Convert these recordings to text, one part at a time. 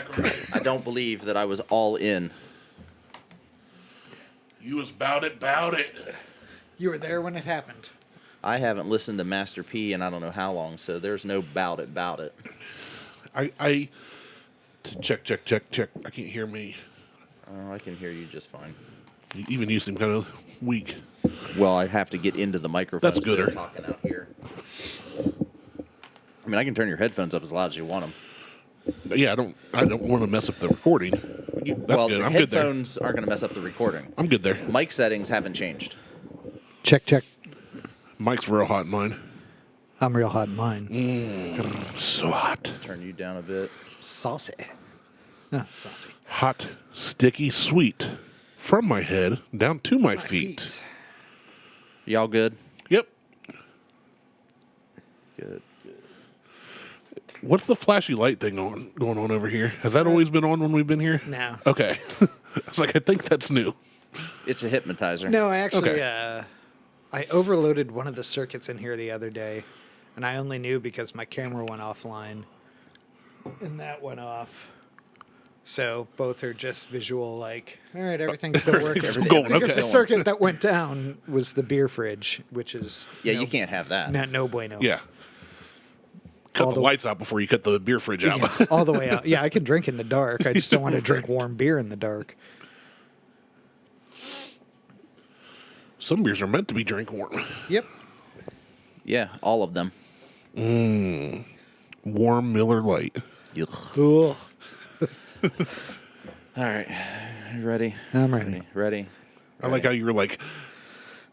background. I don't believe that I was all in. You was bout it. You were there when it happened. I haven't listened to Master P in I don't know how long, so there's no bout it. I check. I can't hear me. Oh, I can hear you just fine. Even you seem kind of weak. Well, I have to get into the microphone. That's gooder. Talking out here. I mean, I can turn your headphones up as loud as you want them. Yeah, I don't want to mess up the recording. That's good. I'm good there. Headphones aren't going to mess up the recording. I'm good there. Mic settings haven't changed. Check. Mike's real hot in mine. I'm real hot in mine. So hot. Turn you down a bit. Saucy. No, saucy. Hot, sticky, sweet. From my head down to my feet. Y'all good? Yep. Good. What's the flashy light thing going on over here? Has that always been on when we've been here? No. Okay. I was like, I think that's new. It's a hypnotizer. No, I actually, Okay. I overloaded one of the circuits in here the other day, and I only knew because my camera went offline, and that went off. So both are just visual, like, all right, everything's still working. Everything's still going, Because okay. the circuit that went down was the beer fridge, which is... Yeah, you can't have that. No bueno. Yeah. Cut All the the- lights out before you cut the beer fridge out. Yeah, all the way out. Yeah, I can drink in the dark. I just don't want to drink warm beer in the dark. Some beers are meant to be drink warm. Yep. Yeah, all of them. Warm Miller Lite. Cool. All right. You ready? I'm ready. Ready? I like how you were like,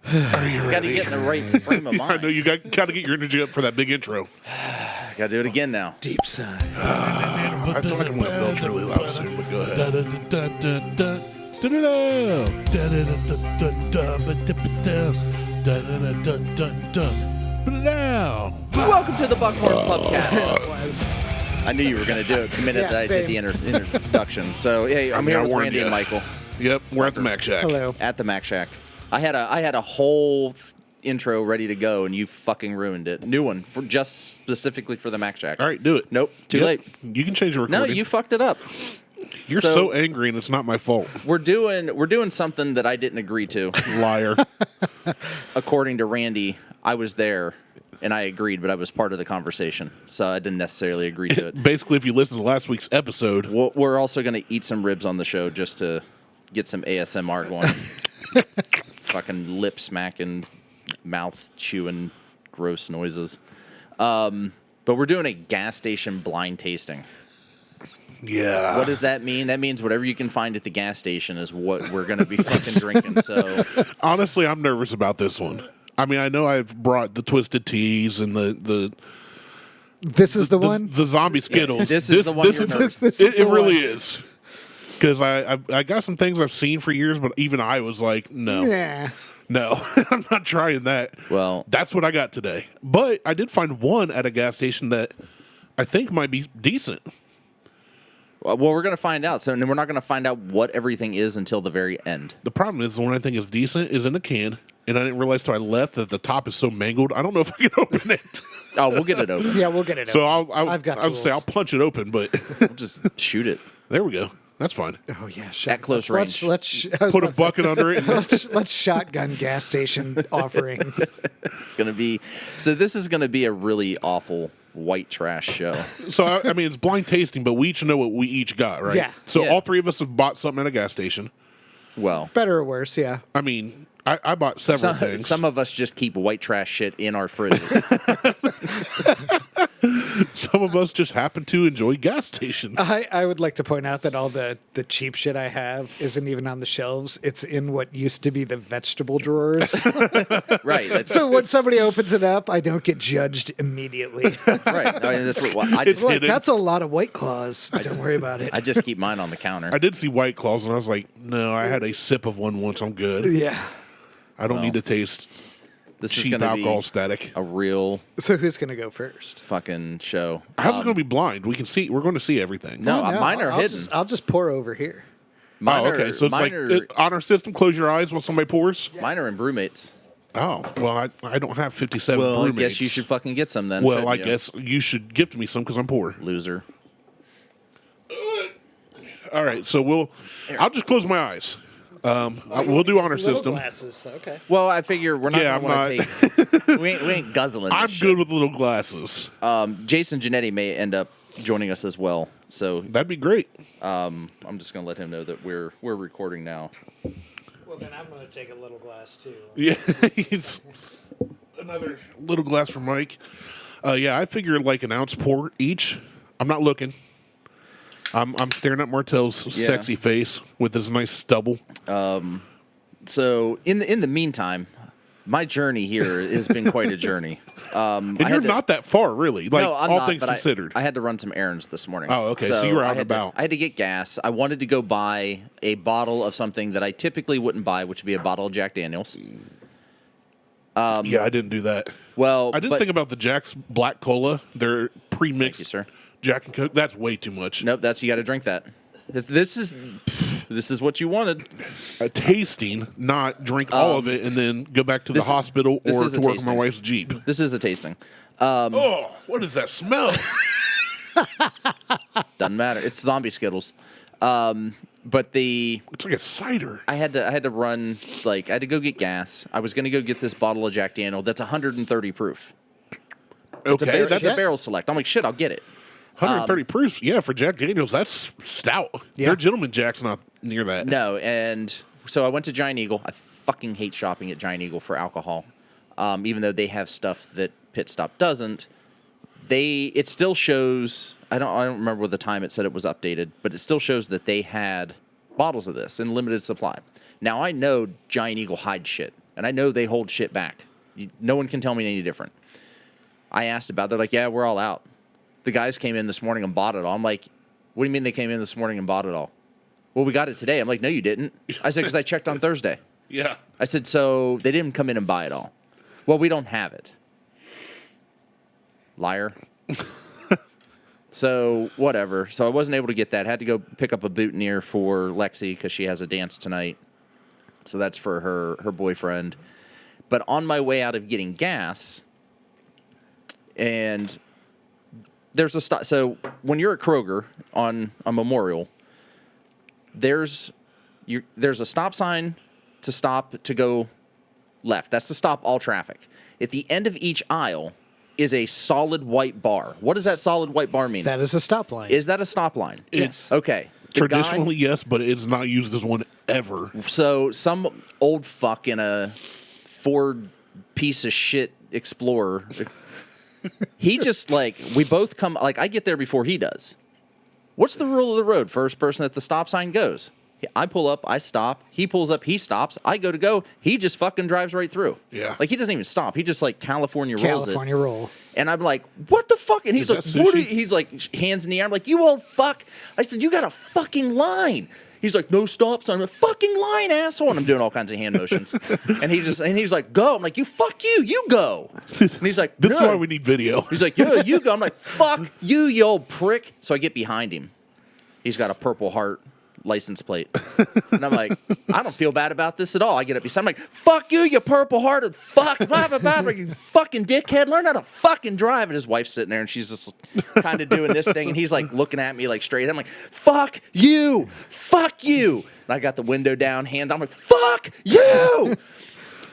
are you Got to ready? get in the right frame of I mind. know you got to get your energy up for that big intro. Got to do it again now. Deep sigh. I feel like I'm going to belch really loud soon, but go ahead. Welcome to the Buckhorn Pubcast. It was. I knew you were going to do it the minute Yeah, that I did the introduction. So, hey, I'm here I with warned Randy ya. and Michael Yep, we're at the Mac Shack. Hello. at the Mac Shack. I had a whole intro ready to go, and you fucking ruined it. New one, for just specifically for the Mac Shack. All right, do it. Nope, too Yep. late. You can change the No, recording. you fucked it up. You're so- so angry, and it's not my fault. We're doing something that I didn't agree to. Liar. According to Randy, I was there and I agreed, but I was part of the conversation, so I didn't necessarily agree to it. Basically, if you listen to last week's episode, We're also going to eat some ribs on the show just to get some ASMR going. Fucking lip smacking, mouth chewing, gross noises. But we're doing a gas station blind tasting. yeah. What does that mean? That means whatever you can find at the gas station is what we're going to be fucking drinking. So Honestly, I'm nervous about this one. I mean, I know I've brought the Twisted Teas and the This is the one? the zombie Skittles. This is the one you're nervous. This is It the really one. is. Because I got some things I've seen for years, but even I was like, no. Yeah. No, I'm not trying that. Well- that's what I got today. But I did find one at a gas station that I think might be decent. Well, we're going to find out. So we're not going to find out what everything is until the very end. The problem is the one I think is decent is in a can, and I didn't realize till I left that the top is so mangled. I don't know if I can open it. Oh, we'll get it open. Yeah, we'll get it. So open. I'll got I'll say tools. I'll punch it open, but We'll just shoot it. there we go. That's fine. Oh yeah, At close range. Let's Put a bucket under it. And let's shotgun gas station offerings. It's going to be. So this is going to be a really awful white trash show. so I mean, it's blind tasting, but we each know what we each got, right? Yeah. So Yeah. all three of us have bought something at a gas station. Well, Better or worse, yeah. I mean, I bought several things. some of us just keep white trash shit in our fridges. Some of us just happen to enjoy gas stations. I would like to point out that all the cheap shit I have isn't even on the shelves. It's in what used to be the vegetable drawers. Right. That's, So when somebody opens it up, I don't get judged immediately. right. I, mean, that's what, I, It's just, Look, hidden. that's a lot of White Claws. Don't worry about it. I just keep mine on the counter. I did see White Claws, and I was like, no, I had a sip of one once. I'm good. Yeah. I don't need to taste This is cheap going to alcohol be static. a real So who's going to go first? fucking show. How's it going to be blind? We can see. We're going to see everything. No, Oh, mine are I'll hidden. I'll just pour over here. Mine Oh, okay. So it's mine like are, honor system. Close your eyes while somebody pours. mine are in brewmates. Oh, well, I don't have 57 Well, I brewmates. guess you should fucking get some then. Well, shouldn't I you? guess you should gift me some because I'm poor. Loser. All right, so I'll just close my eyes. We'll do honor Little system. glasses. Okay. Well, I figure we're not Yeah, going to want I'm to take. We ain't guzzling. I'm this good shit. with little glasses. Jason Genetti may end up joining us as well. So That'd be great. I'm just going to let him know that we're recording now. Well, then I'm going to take a little glass too. Yeah, he's another little glass for Mike. Yeah, I figure like an ounce pour each. I'm not looking. I'm staring at Martelle's sexy face with his nice stubble. So in the meantime, my journey here has been quite a journey. And you're not that far, really. Like, no, I'm all not, things but considered. I had to run some errands this morning. Oh, okay. So you were out and I about. I had to get gas. I wanted to go buy a bottle of something that I typically wouldn't buy, which would be a bottle of Jack Daniels. Yeah, I didn't do that. Well, I didn't think about the Jack's Black Cola. They're pre-mixed. Thank you, sir. Jack and Coke. That's way too much. Nope, you got to drink that. This is what you wanted. A tasting, not drink all of it and then go back to the this- hospital this or is to a work on my tasting. wife's Jeep. This is a tasting. Oh, what does that smell? Doesn't matter. It's zombie Skittles. But It's like a cider. I had to run, like, I had to go get gas. I was going to go get this bottle of Jack Daniel that's 130 proof. Okay, It's a barrel select. I'm like, shit, I'll get it. 130 proofs. Yeah, for Jack Daniels, that's stout. Yeah. Their Gentleman Jack's not near that. No, and so I went to Giant Eagle. I fucking hate shopping at Giant Eagle for alcohol. Even though they have stuff that Pit Stop doesn't. It still shows, I don't remember what the time it said it was updated, but it still shows that they had bottles of this in limited supply. Now, I know Giant Eagle hides shit, and I know they hold shit back. No one can tell me any different. I asked about it. They're like, yeah, we're all out. The guys came in this morning and bought it all. I'm like, what do you mean they came in this morning and bought it all? Well, we got it today. I'm like, no, you didn't. I said, because I checked on Thursday. Yeah. I said, so they didn't come in and buy it all. Well, we don't have it. Liar. So, whatever. So I wasn't able to get that. Had to go pick up a boutonniere for Lexi because she has a dance tonight. So that's for her boyfriend. But on my way out of getting gas, and there's a stop. So when you're at Kroger on a Memorial, there's a stop sign to stop to go left. That's to stop all traffic. At the end of each aisle is a solid white bar. What does that solid white bar mean? That is a stop line. Is that a stop line? It's Okay. The traditionally, yes, but it's not used as one ever. So some old fuck in a Ford piece of shit Explorer, he just we both come, I get there before he does. What's the rule of the road? First person at the stop sign goes. I pull up, I stop. He pulls up, he stops. I go. He just fucking drives right through. Yeah. He doesn't even stop. He just California rolls it. California roll. And I'm like, what the fuck? And he's Is like, that what are sushi? you? He's like, hands in the air. I'm like, you old fuck. I said, you got a fucking line. He's like, no stops. I'm a fucking line, asshole. And I'm doing all kinds of hand motions. and he's like, go. I'm like, you go. And he's like, This is no. why we need video. He's like, yeah, you go. I'm like, fuck you old prick. So I get behind him. He's got a Purple Heart license plate. And I'm like, I don't feel bad about this at all. I get up beside him, I'm like, fuck you Purple Hearted fuck, blah, blah, blah, blah, you fucking dickhead. Learn how to fucking drive. And his wife's sitting there and she's just kind of doing this thing. And he's like looking at me straight. I'm like, fuck you. And I got the window down, hand. I'm like, fuck you.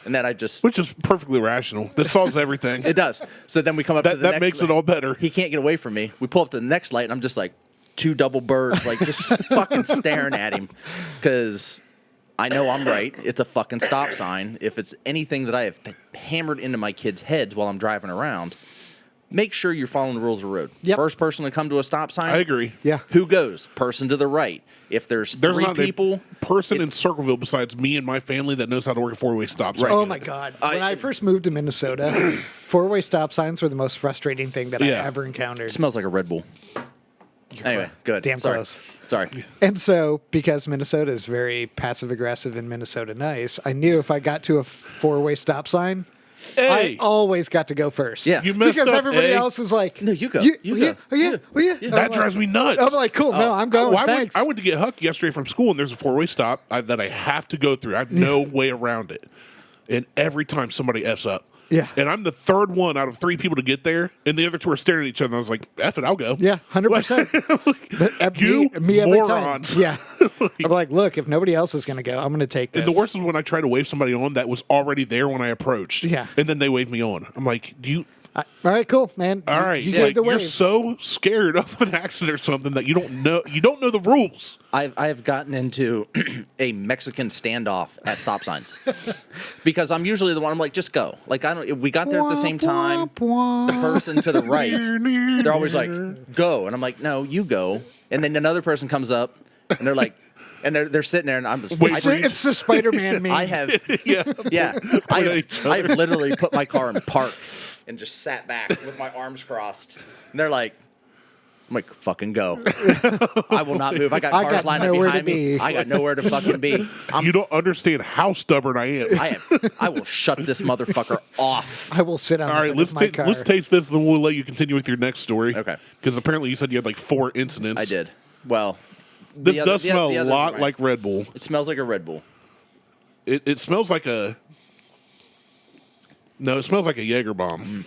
And then I just... Which is perfectly rational. This solves everything. It does. So then we come up to the That next... makes it all better. He can't get away from me. We pull up to the next light and I'm just like, two double birds, just fucking staring at him. Because I know I'm right. It's a fucking stop sign. If it's anything that I have hammered into my kids' heads while I'm driving around, make sure you're following the rules of the road. Yep. First person to come to a stop sign. I agree. Yeah. Who goes? Person to the right. If there's three not people... a person in Circleville besides me and my family that knows how to work a four-way stop sign. Oh my God. When I first moved to Minnesota, four-way stop signs were the most frustrating thing that I Yeah. ever encountered. It smells like a Red Bull. Anyway, good. Damn Sorry. close. Sorry. And so, because Minnesota is very passive-aggressive and Minnesota nice, I knew if I got to a four-way stop sign, Hey. I always got to go first. Yeah. You messed Because up, everybody eh? else is like, No, you go. You You go. go. Yeah. That drives me nuts. I'm like, cool. No, I'm going. Well, Thanks. I went to get Huck yesterday from school, and there's a four-way stop that I have to go through. I have no way around it. And every time somebody F's up. Yeah. And I'm the third one out of 3 people to get there, and the other 2 are staring at each other. And I was like, F it, I'll go. Yeah, 100%. You me every morons. time. Yeah. I'm like, look, if nobody else is going to go, I'm going to take this. And the worst was when I tried to wave somebody on that was already there when I approached. Yeah. And then they waved me on. I'm like, do you... All right, cool, man. All right, You gave the you're wave. so scared of an accident or something that you don't know the rules. I have gotten into a Mexican standoff at stop signs because I'm usually the one. I'm like, just go. Like we got there at the same time. The person to the right, they're always like, go, and I'm like, no, you go. And then another person comes up, and they're like, and they're sitting there, and I'm just, It's the Spider-Man meme. I have, yeah, I've literally put my car in park and just sat back with my arms crossed, and they're like. I'm like, fucking go. I will not move. I got cars lined up behind me. I got nowhere to fucking be. You don't understand how stubborn I am. I will shut this motherfucker off. I will sit on All right, my car. let's taste this, then we'll let you continue with your next story. Okay. Because apparently you said you had like 4 incidents. I did. Well, This does smell a lot like Red Bull. It smells like a Red Bull. It smells like a... No, it smells like a Jaeger bomb.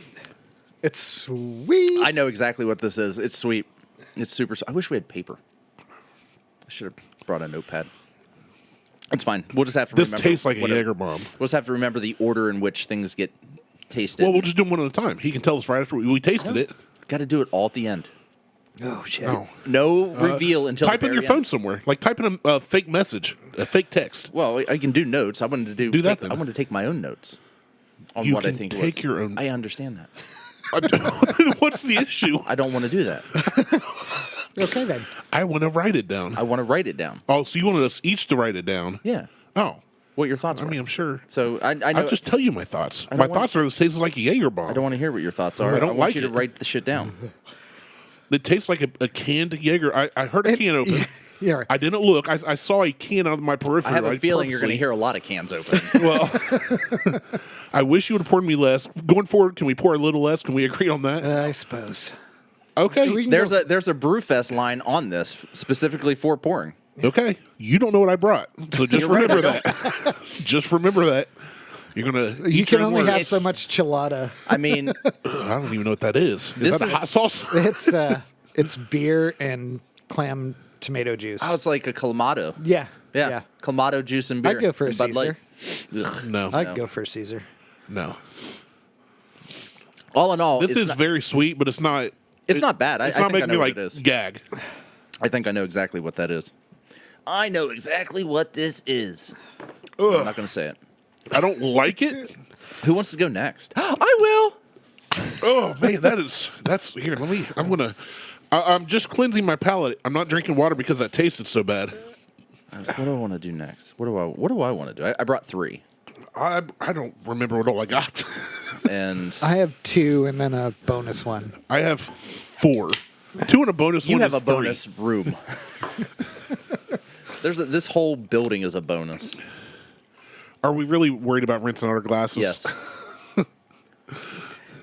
It's sweet. I know exactly what this is. It's sweet. It's super. I wish we had paper. I should have brought a notepad. It's fine. We'll just have to This remember. tastes like a Jaeger bomb. We'll just have to remember the order in which things get tasted. Well, we'll just do them one at a time. He can tell us right after we tasted it. Got to do it all at the end. Oh, shit. Oh. No reveal until Type the in your very phone end. somewhere. Like type in a fake message, a fake text. Well, I can do notes. I wanted to Do that then. I wanted to take my own notes on You what I can think it take was. your own- I understand that. What's the issue? I don't want to do that. Okay, then. I want to write it down. I want to write it down. Oh, so you wanted us each to write it down? Yeah. Oh, What your thoughts I were. mean, I'm sure. So I know. I'll just tell you my thoughts. don't My want- thoughts are this tastes like a Jaeger bomb. I don't want to hear what your thoughts are. I don't want like you to it. write the shit down. It tastes like a canned Jaeger. I heard a can open. Yeah, right. I didn't look. I saw a can out of my periphery. I have a feeling you're going to hear a lot of cans open. Well, I wish you would have poured me less. Going forward, can we pour a little less? Can we agree on that? I suppose. Okay. we can There's a Brewfest line on this specifically for pouring. Okay. You don't know what I brought, so just You're right, remember I that. Just remember that. You're gonna. You eat can your only words. have so much chilada. I mean, I don't even know what that is. This Is that a is- hot sauce? It's beer and clam tomato juice. oh, it's like a Clamato. Yeah. Yeah. Clamato juice and beer. I'd go for a and Bud Light. Caesar. Ugh. No. I'd go for a Caesar. No. All in all, This it's is not, very sweet, but it's not. it's not bad. It's I not think I making know me what like it is. gag. I think I know exactly what that is. I know exactly what this is. Ugh. I'm not going to say it. I don't like it. Who wants to go next? I will. Oh man, that's here. I'm just cleansing my palate. I'm not drinking water because that tasted so bad. What do I want to do next? What do I want to do? I brought 3. I don't remember what all I got. And I have 2 and then a bonus one. I have 4. 2 and a bonus you one have is a bonus room. This whole building is a bonus. 3. Are we really worried about rinsing out our glasses? Yes.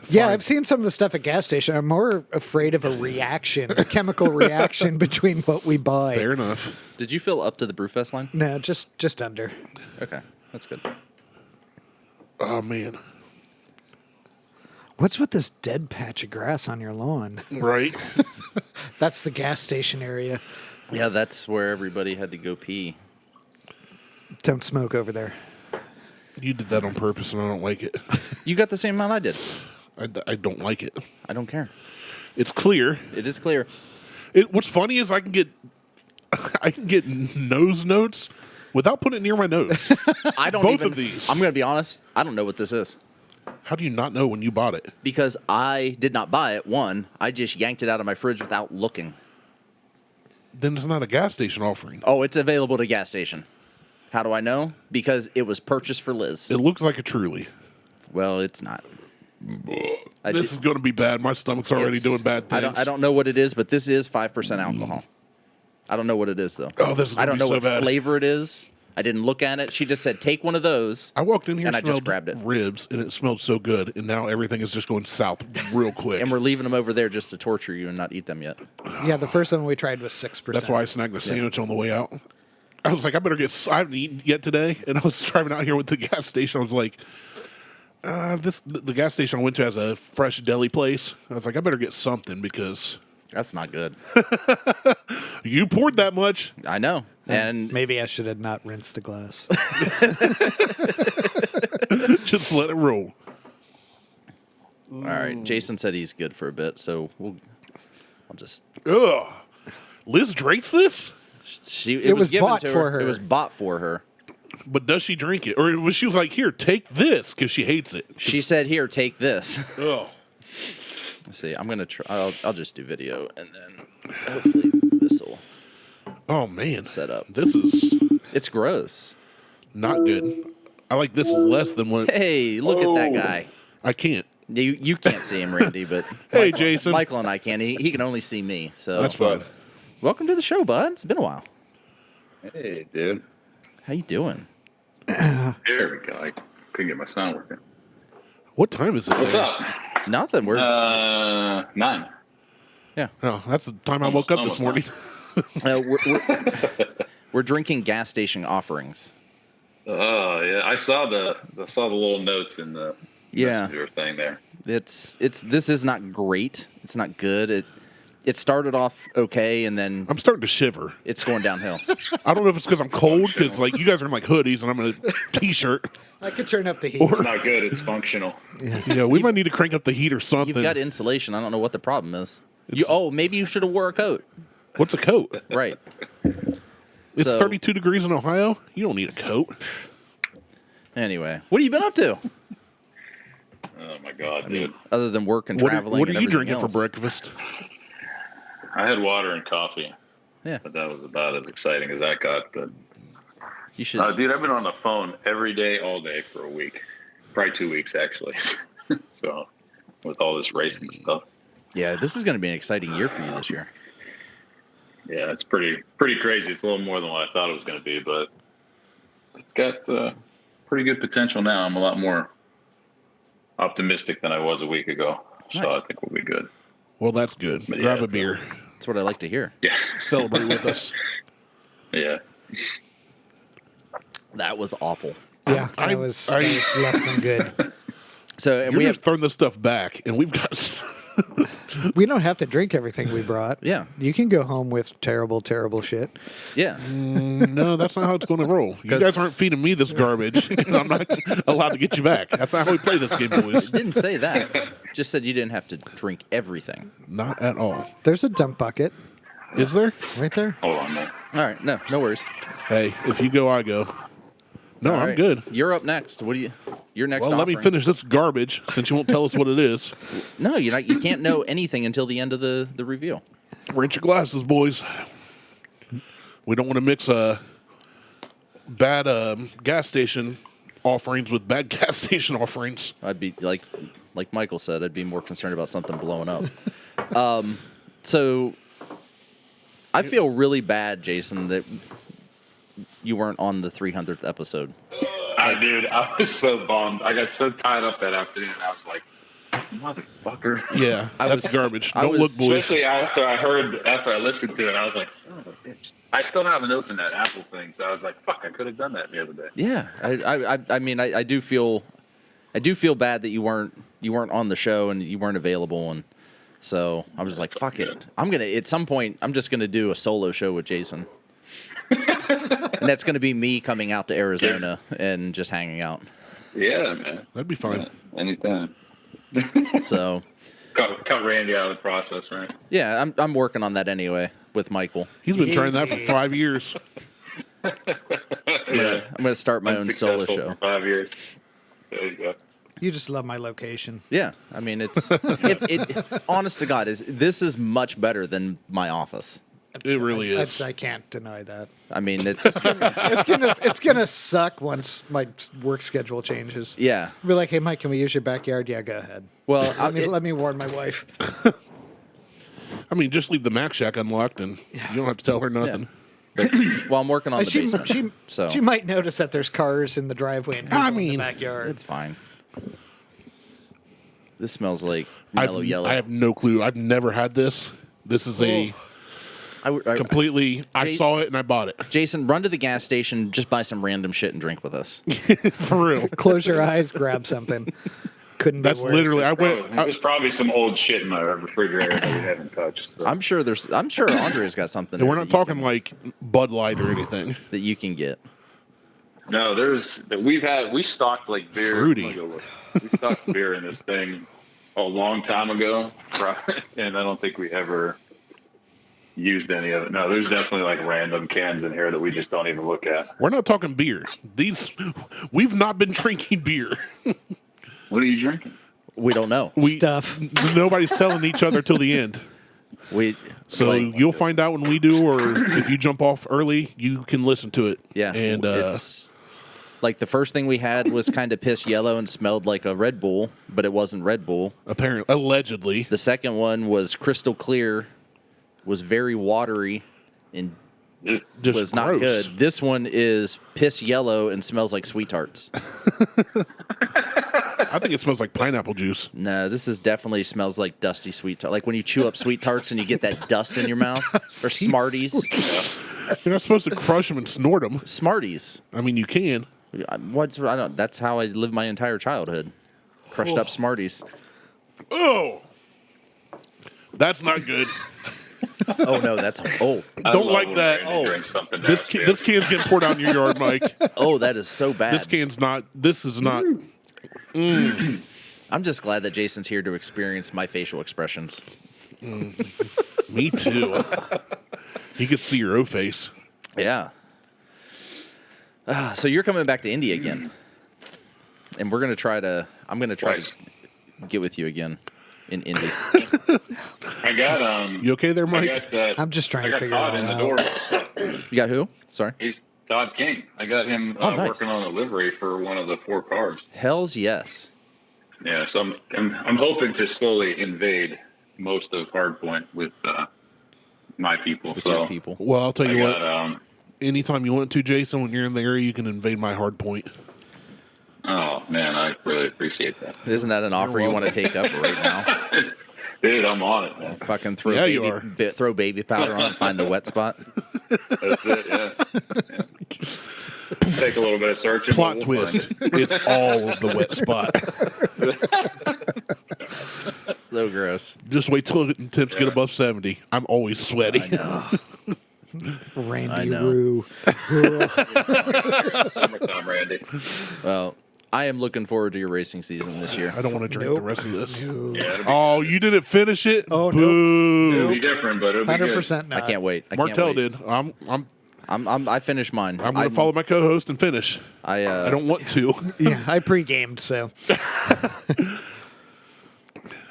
Yeah, I've seen some of the stuff at gas station. I'm more afraid of a reaction, a chemical reaction between what we buy. Fair enough. Did you fill up to the Brewfest line? No, just under. Okay, that's good. Oh man. What's with this dead patch of grass on your lawn? Right. That's the gas station area. Yeah, that's where everybody had to go pee. Don't smoke over there. You did that on purpose, and I don't like it. You got the same amount I did. I don't like it. I don't care. It's clear. It is clear. What's funny is I can get nose notes without putting it near my nose. I don't Both even, of these. I'm going to be honest. I don't know what this is How do you not know when you bought it? because I did not buy it. One, I just yanked it out of my fridge without looking. Then it's not a gas station offering. Oh, it's available at a gas station. How do I know? Because it was purchased for Liz. It looks like a Truly. Well, it's not. This is going to be bad. My stomach's already doing bad things. I don't know what it is, but this is 5% alcohol. I don't know what it is though. Oh, this is I gonna don't be know so what bad. flavor it is. I didn't look at it. She just said, "Take one of those." I walked in here and I smelled just grabbed it. ribs, and it smelled so good, and now everything is just going south real quick. And we're leaving them over there just to torture you and not eat them yet. Yeah, the first one we tried was 6%. That's why I snagged the sandwich on the way out. I was like, I haven't eaten yet today, and I was driving out here with the gas station. I was like, The gas station I went to has a fresh deli place. I was like, I better get something because That's not good. you poured that much. I know. And Maybe I should have not rinsed the glass. Just let it roll. all right, Jason said he's good for a bit, so I'll just. Ugh. Liz drinks this? It was given bought to for her. It was bought for her. But does she drink it? Or was she was like, here, take this because she hates it? She said, "Here, take this." Oh. Let's see. I'm gonna try. I'll just do video, and then hopefully this will Oh, man. set up. This is It's gross. not good. I like this less than what Hey, look at that guy. I can't. You can't see him, Randy, but Hey, Jason. Michael and I can. He can only see me. So That's fine. Welcome to the show, bud. It's been a while. Hey, dude. How you doing? There we go. I couldn't get my sound working. What time is it? What's there? up? Nothing. We're 9. Oh, that's the time I woke up this morning. we're drinking gas station offerings. Oh yeah, I saw the little notes in the Yeah. messenger thing there. This is not great. It's not good. It started off okay, and then I'm starting to shiver. it's going downhill. I don't know if it's because I'm cold, because like you guys are in like hoodies and I'm in a t-shirt. I could turn up the heat. It's not good. It's functional. We might need to crank up the heat or something. You've got insulation. I don't know what the problem is. It's- Maybe you should have wore a coat. What's a coat? Right. It's So- 32 degrees in Ohio. You don't need a coat. Anyway, what have you been up to? Oh my god, I mean, dude! other than work and What traveling. are and you everything drinking for else. breakfast? I had water and coffee, Yeah, but that was about as exciting as that got. But you should. dude, I've been on the phone every day, all day for a week, probably 2 weeks actually. So, with all this racing stuff, Yeah, this is going to be an exciting year for you this year. yeah, it's pretty crazy. It's a little more than what I thought it was going to be, but it's got pretty good potential now. I'm a lot more optimistic than I was a week ago, so Nice. I think we'll be good. Well, that's good. But Grab yeah, a beer. That's what I like to hear. Yeah, Celebrate with us. yeah. That was awful. Yeah, that was less than good. So, and You're we just have. throwing this stuff back, and we've got... We don't have to drink everything we brought. Yeah. You can go home with terrible, terrible shit. Yeah. No, that's not how it's going to roll. You 'Cause- guys aren't feeding me this garbage. And I'm not allowed to get you back. That's not how we play this game, boys. Didn't say that. Just said you didn't have to drink everything. Not at all. There's a dump bucket Is there? right there. Hold on, man. All right. No worries. Hey, if you go, I go. No, All I'm right. good. You're up next. What do you? You're next. Well, let me offering. finish this garbage since you won't tell us what it is. No, you're not. You can't know anything until the end of the reveal. Rinse your glasses, boys. We don't want to mix bad gas station offerings with bad gas station offerings. I'd be like Michael said. I'd be more concerned about something blowing up. So I feel really bad, Jason, that you weren't on the 300th episode. Dude, I was so bummed. I got so tied up that afternoon. I was like, motherfucker. Yeah, I that's was- garbage. I Don't was- look, boys. Especially after I listened to it, I was like, son of a bitch. I still haven't opened that Apple thing, so I was like, fuck, I could have done that the other day. Yeah, I mean, I do feel bad that you weren't on the show and you weren't available, and so I was like, fuck it. I'm gonna at some point I'm just gonna do a solo show with Jason. And that's going to be me coming out to Arizona and just hanging out. Yeah, man. That'd be fine. Yeah, anytime. So, Cut Randy out of the process, right? yeah, I'm working on that anyway with Michael. He's been trying that for 5 years. I'm gonna start my own solo Unsuccessful show. for 5 years. There you go. You just love my location. Yeah, I mean it's honest to God, this is much better than my office. It really is. I can't deny that. I mean it's It's gonna suck once my work schedule changes. yeah. Be like, hey, Mike, can we use your backyard? Yeah, go ahead. Well, Let me warn my wife. I mean, just leave the Mac Shack unlocked, and you don't have to tell her nothing. but while I'm working on the She basement, so she might notice that there's cars in the driveway and people in the backyard. it's fine. This smells like mellow yellow. I have no clue. I've never had this. This is a Completely. I saw it and I bought it. Jason, run to the gas station, just buy some random shit and drink with us. For real. Close your eyes, grab something. Couldn't be That's worse. literally. There's probably some old shit in my refrigerator that we haven't touched. So. I'm sure Andre's got something. And we're not talking like Bud Light or anything that you can get. No, we stocked like beer. Fruity. We stocked beer in this thing a long time ago, and I don't think we ever used any of it. No, there's definitely like random cans in here that we just don't even look at. We're not talking beer. We've not been drinking beer. What are you drinking? We don't know. Stuff. Nobody's telling each other till the end. You'll find out when we do, or if you jump off early, you can listen to it. Yeah, and it's like the first thing we had was kind of piss yellow and smelled like a Red Bull, but it wasn't Red Bull. Apparently, allegedly. The second one was crystal clear, was very watery, and Just was not gross. good. This one is piss yellow and smells like sweet tarts. I think it smells like pineapple juice. No, this is definitely smells like dusty sweet tart. Like when you chew up sweet tarts and you get that dust in your mouth, or Smarties. You're not supposed to crush them and snort them. Smarties. I mean, you can. That's how I lived my entire childhood. Crushed up Smarties. Oh, that's not good. Oh no, that's Don't like that. Drink something This can's getting poured out in your yard, Mike. Oh, that is so bad. This can's not. This is not. I'm just glad that Jason's here to experience my facial expressions. Me too. He can see your O face. Yeah. So you're coming back to India again, and we're gonna try to. I'm gonna try to get with you again in Indy. I got You okay there, Mike? I'm just trying to figure Todd it in the out. door. You got who? Sorry. He's Todd King. I got him Oh, nice. working on a livery for one of the 4 cars. Hells yes. Yeah, so I'm hoping to slowly invade most of Hardpoint with my people. With so your people. Well, I'll tell you I what. got, Anytime you want to, Jason, when you're in the area, you can invade my hard point. oh man, I really appreciate that. Isn't that an offer you want to take up right now? Dude, I'm on it, man. Fucking throw Yeah, you are. throw baby powder on it, find the wet spot. That's it. Yeah. Take a little bit of searching. Plot but we'll find twist. It's all of the wet spot. So gross. Just wait till the temps get above 70. I'm always sweaty. I know. I Randy know. Roo. Summertime, Randy. Well, I am looking forward to your racing season this year. I don't want to drink the rest of this. Yeah, it'll be, Oh, you didn't finish it? Oh, no. Boo. it'll be different, but it'll be good. 100% not. I can't wait. Martelle did. I'm I finished mine. going to follow my co-host and finish. I I don't want to. Yeah, I pre-gamed, so.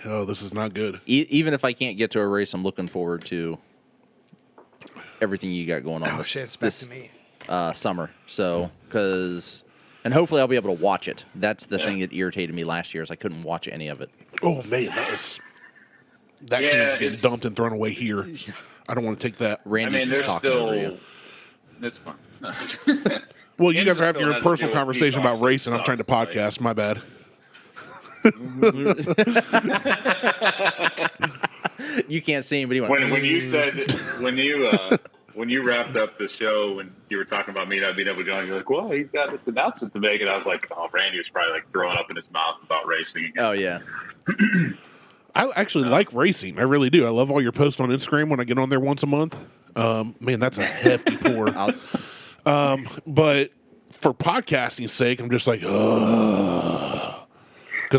Oh, this is not good. even if I can't get to a race, I'm looking forward to everything you got going on Oh, this, shit, it's back to me. summer. So, and hopefully I'll be able to watch it. That's the thing that irritated me last year is I couldn't watch any of it. Oh, man, that Yeah, can's getting it's- dumped and thrown away here. I don't want to take that. I Randy's mean, there's talking over still. you. It's fine. Well, you Kansas guys are having still your has to personal deal with conversation Peacocks about racing. I'm and trying to stuff, podcast. My bad. You can't see him, but he went. when you said when you wrapped up the show when you were talking about me not being able to join, you're like, well, he's got this announcement to make, and I was like, oh, Randy was probably like throwing up in his mouth about racing. Oh yeah. I actually like racing. I really do. I love all your posts on Instagram when I get on there once a month. Man, that's a hefty pour. But for podcasting's sake, I'm just like, because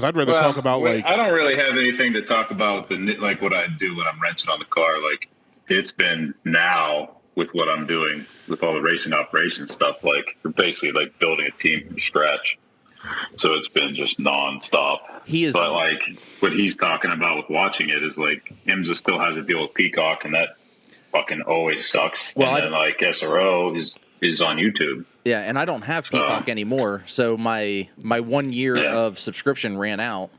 I'd rather talk about like. I don't really have anything to talk about like what I do when I'm renting on the car. Like it's been now with what I'm doing with all the racing operations stuff. Like you're basically like building a team from scratch. So it's been just nonstop. But like what he's talking about with watching it is like IMSA still has to deal with Peacock, and that fucking always sucks. Well, and then like SRO is on YouTube. Yeah, and I don't have Peacock anymore, so my 1 year of subscription ran out,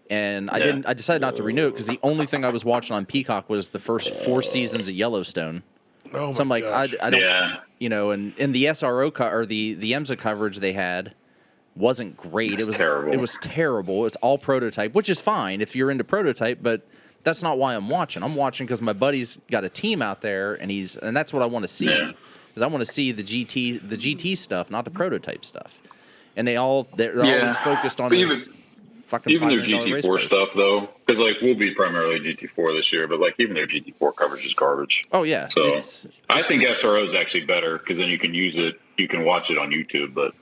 and I decided not to renew it because the only thing I was watching on Peacock was the first 4 seasons of Yellowstone. Oh So I'm like, gosh. I don't, you know, and the SRO or the IMSA coverage they had wasn't great. It was terrible. It was terrible. It's all prototype, which is fine if you're into prototype, but That's not why I'm watching. I'm watching because my buddy's got a team out there, and that's what I want to see. Because I want to see the GT stuff, not the prototype stuff. And they're always focused on those fucking even their $5 million race GT4 cars. stuff though, because like we'll be primarily GT4 this year, but like even their GT4 coverage is garbage. Oh yeah, So I think SRO is actually better because then you can use it, you can watch it on YouTube. But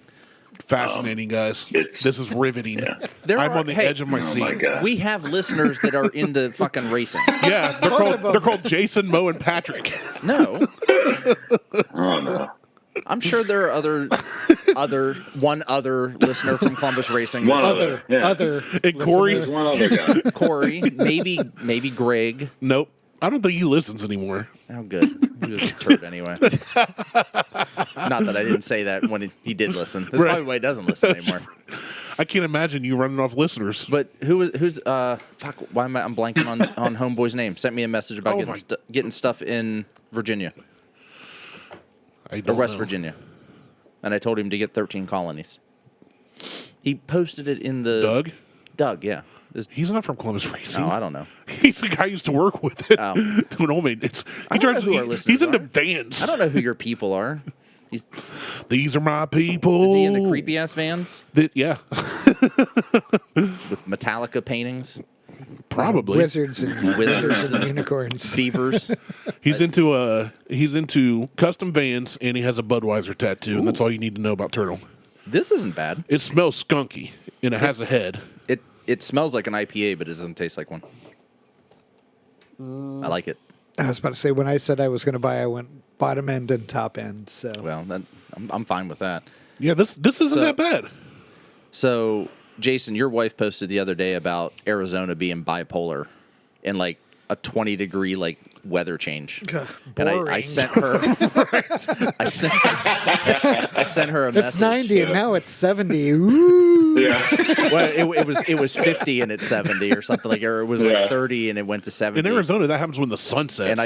Fascinating, guys. This is riveting. There I'm are- on the hey, edge of my oh seat. my god, we have listeners that are into fucking racing. Yeah, they're called Jason, Mo, and Patrick. No, oh no. I'm sure there are one other listener from Columbus Racing. One Other And Corey. listener. One other guy. Corey, maybe Greg. Nope. I don't think he listens anymore. Oh, good. He was a turd anyway. Not that I didn't say that when he did listen. That's Right. probably why he doesn't listen anymore. I can't imagine you running off listeners. But who's fuck? Why am I'm blanking on Homeboy's name? Sent me a message about getting stuff in Virginia I or don't West know. Virginia, and I told him to get 13 colonies. He posted it in the Doug, yeah. He's not from Columbus Racing. Oh, I don't know. He's the guy I used to work with. Oh. Doing old maintenance. I don't know who our listeners He's into are. vans. I don't know who your people are. Is These are my people. he in the creepy ass vans Yeah, with Metallica paintings, probably. Wizards and unicorns. beavers? He's into custom vans, and he has a Budweiser tattoo, and that's all you need to know about Turtle. This isn't bad. It smells skunky, and it has a head. It smells like an IPA, but it doesn't taste like one. I like it. I was about to say, when I said I was going to buy, I went bottom end and top end. So Well, I'm fine with that. Yeah, this isn't that bad. So, Jason, your wife posted the other day about Arizona being bipolar and like a 20-degree like weather change. And I boring. sent her I sent her a message. It's 90 and now it's 70. Ooh. Yeah. Well, it was 50 and it's 70 or something like, or it was like 30 and it went to 70. In Arizona, that happens when the sun sets. And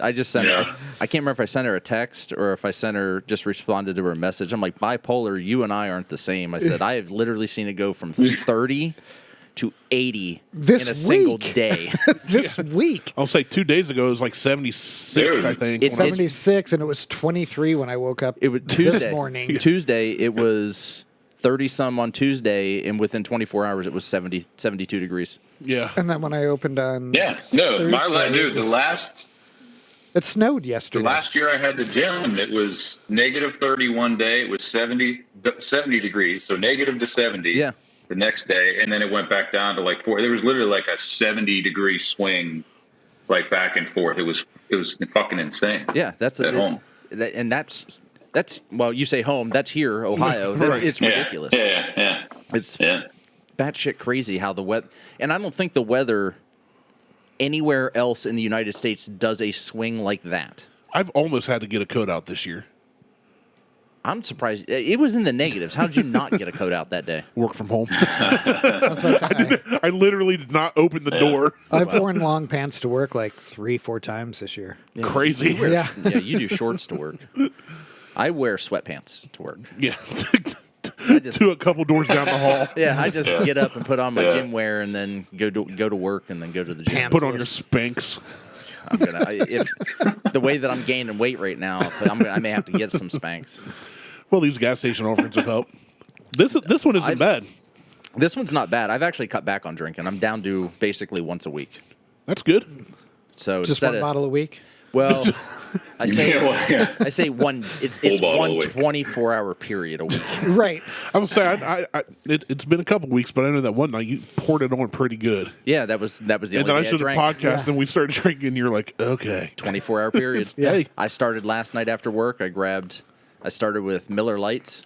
I just sent her, I can't remember if I sent her a text or if I sent her, just responded to her message. I'm like, bipolar, you and I aren't the same. I said, I have literally seen it go from 30 to 80 This in a single week. day. This week. I'll say 2 days ago it was like 76, Dude. I think. It's- when I was- 76, and it was 23 when I woke up It was this Tuesday. morning. Tuesday, it was 30-some on Tuesday, and within 24 hours, it was 72 degrees. yeah. And then when I opened on Yeah. No, Thursday, dude, it was- it snowed the yesterday. last year I had the gym, it was negative 30 one day. It was 70 degrees, so negative to 70. Yeah. The next day, and then it went back down to like 4. There was literally like a 70-degree swing, like back and forth. It was fucking insane. Yeah, that's at home. And that's well, you say home. That's here, Ohio. It's ridiculous. Yeah. It's Yeah. batshit crazy how the weather. And I don't think the weather anywhere else in the United States does a swing like that. I've almost had to get a coat out this year. I'm surprised. It was in the negatives. How did you not get a coat out that day? Work from home. I was about to say, I literally did not open the door. I've worn long pants to work like 3-4 times this year. Crazy. Yeah. Yeah, you do shorts to work. I wear sweatpants to work. Yeah. just- To a couple doors down the hall. Yeah, I just get up and put on my gym wear and then go to work and then go to the gym. Pants. Put on your Spanx. I'm gonna if the way that I'm gaining weight right now, I may have to get some Spanx. Well, these gas station offerings will help. This one isn't bad. This one's not bad. I've actually cut back on drinking. I'm down to basically once a week. That's good. So Just instead one of, bottle a week. well, I say Yeah. one. It's bottle one a week. 24-hour period a week. Right. I would say it's been a couple weeks, but I know that one night you poured it on pretty good. Yeah, that was the And only then I day I showed a drank. podcast, and we started drinking, and you're like, okay. 24-hour period. Yeah. Hey. I started last night after work. I started with Miller Lights.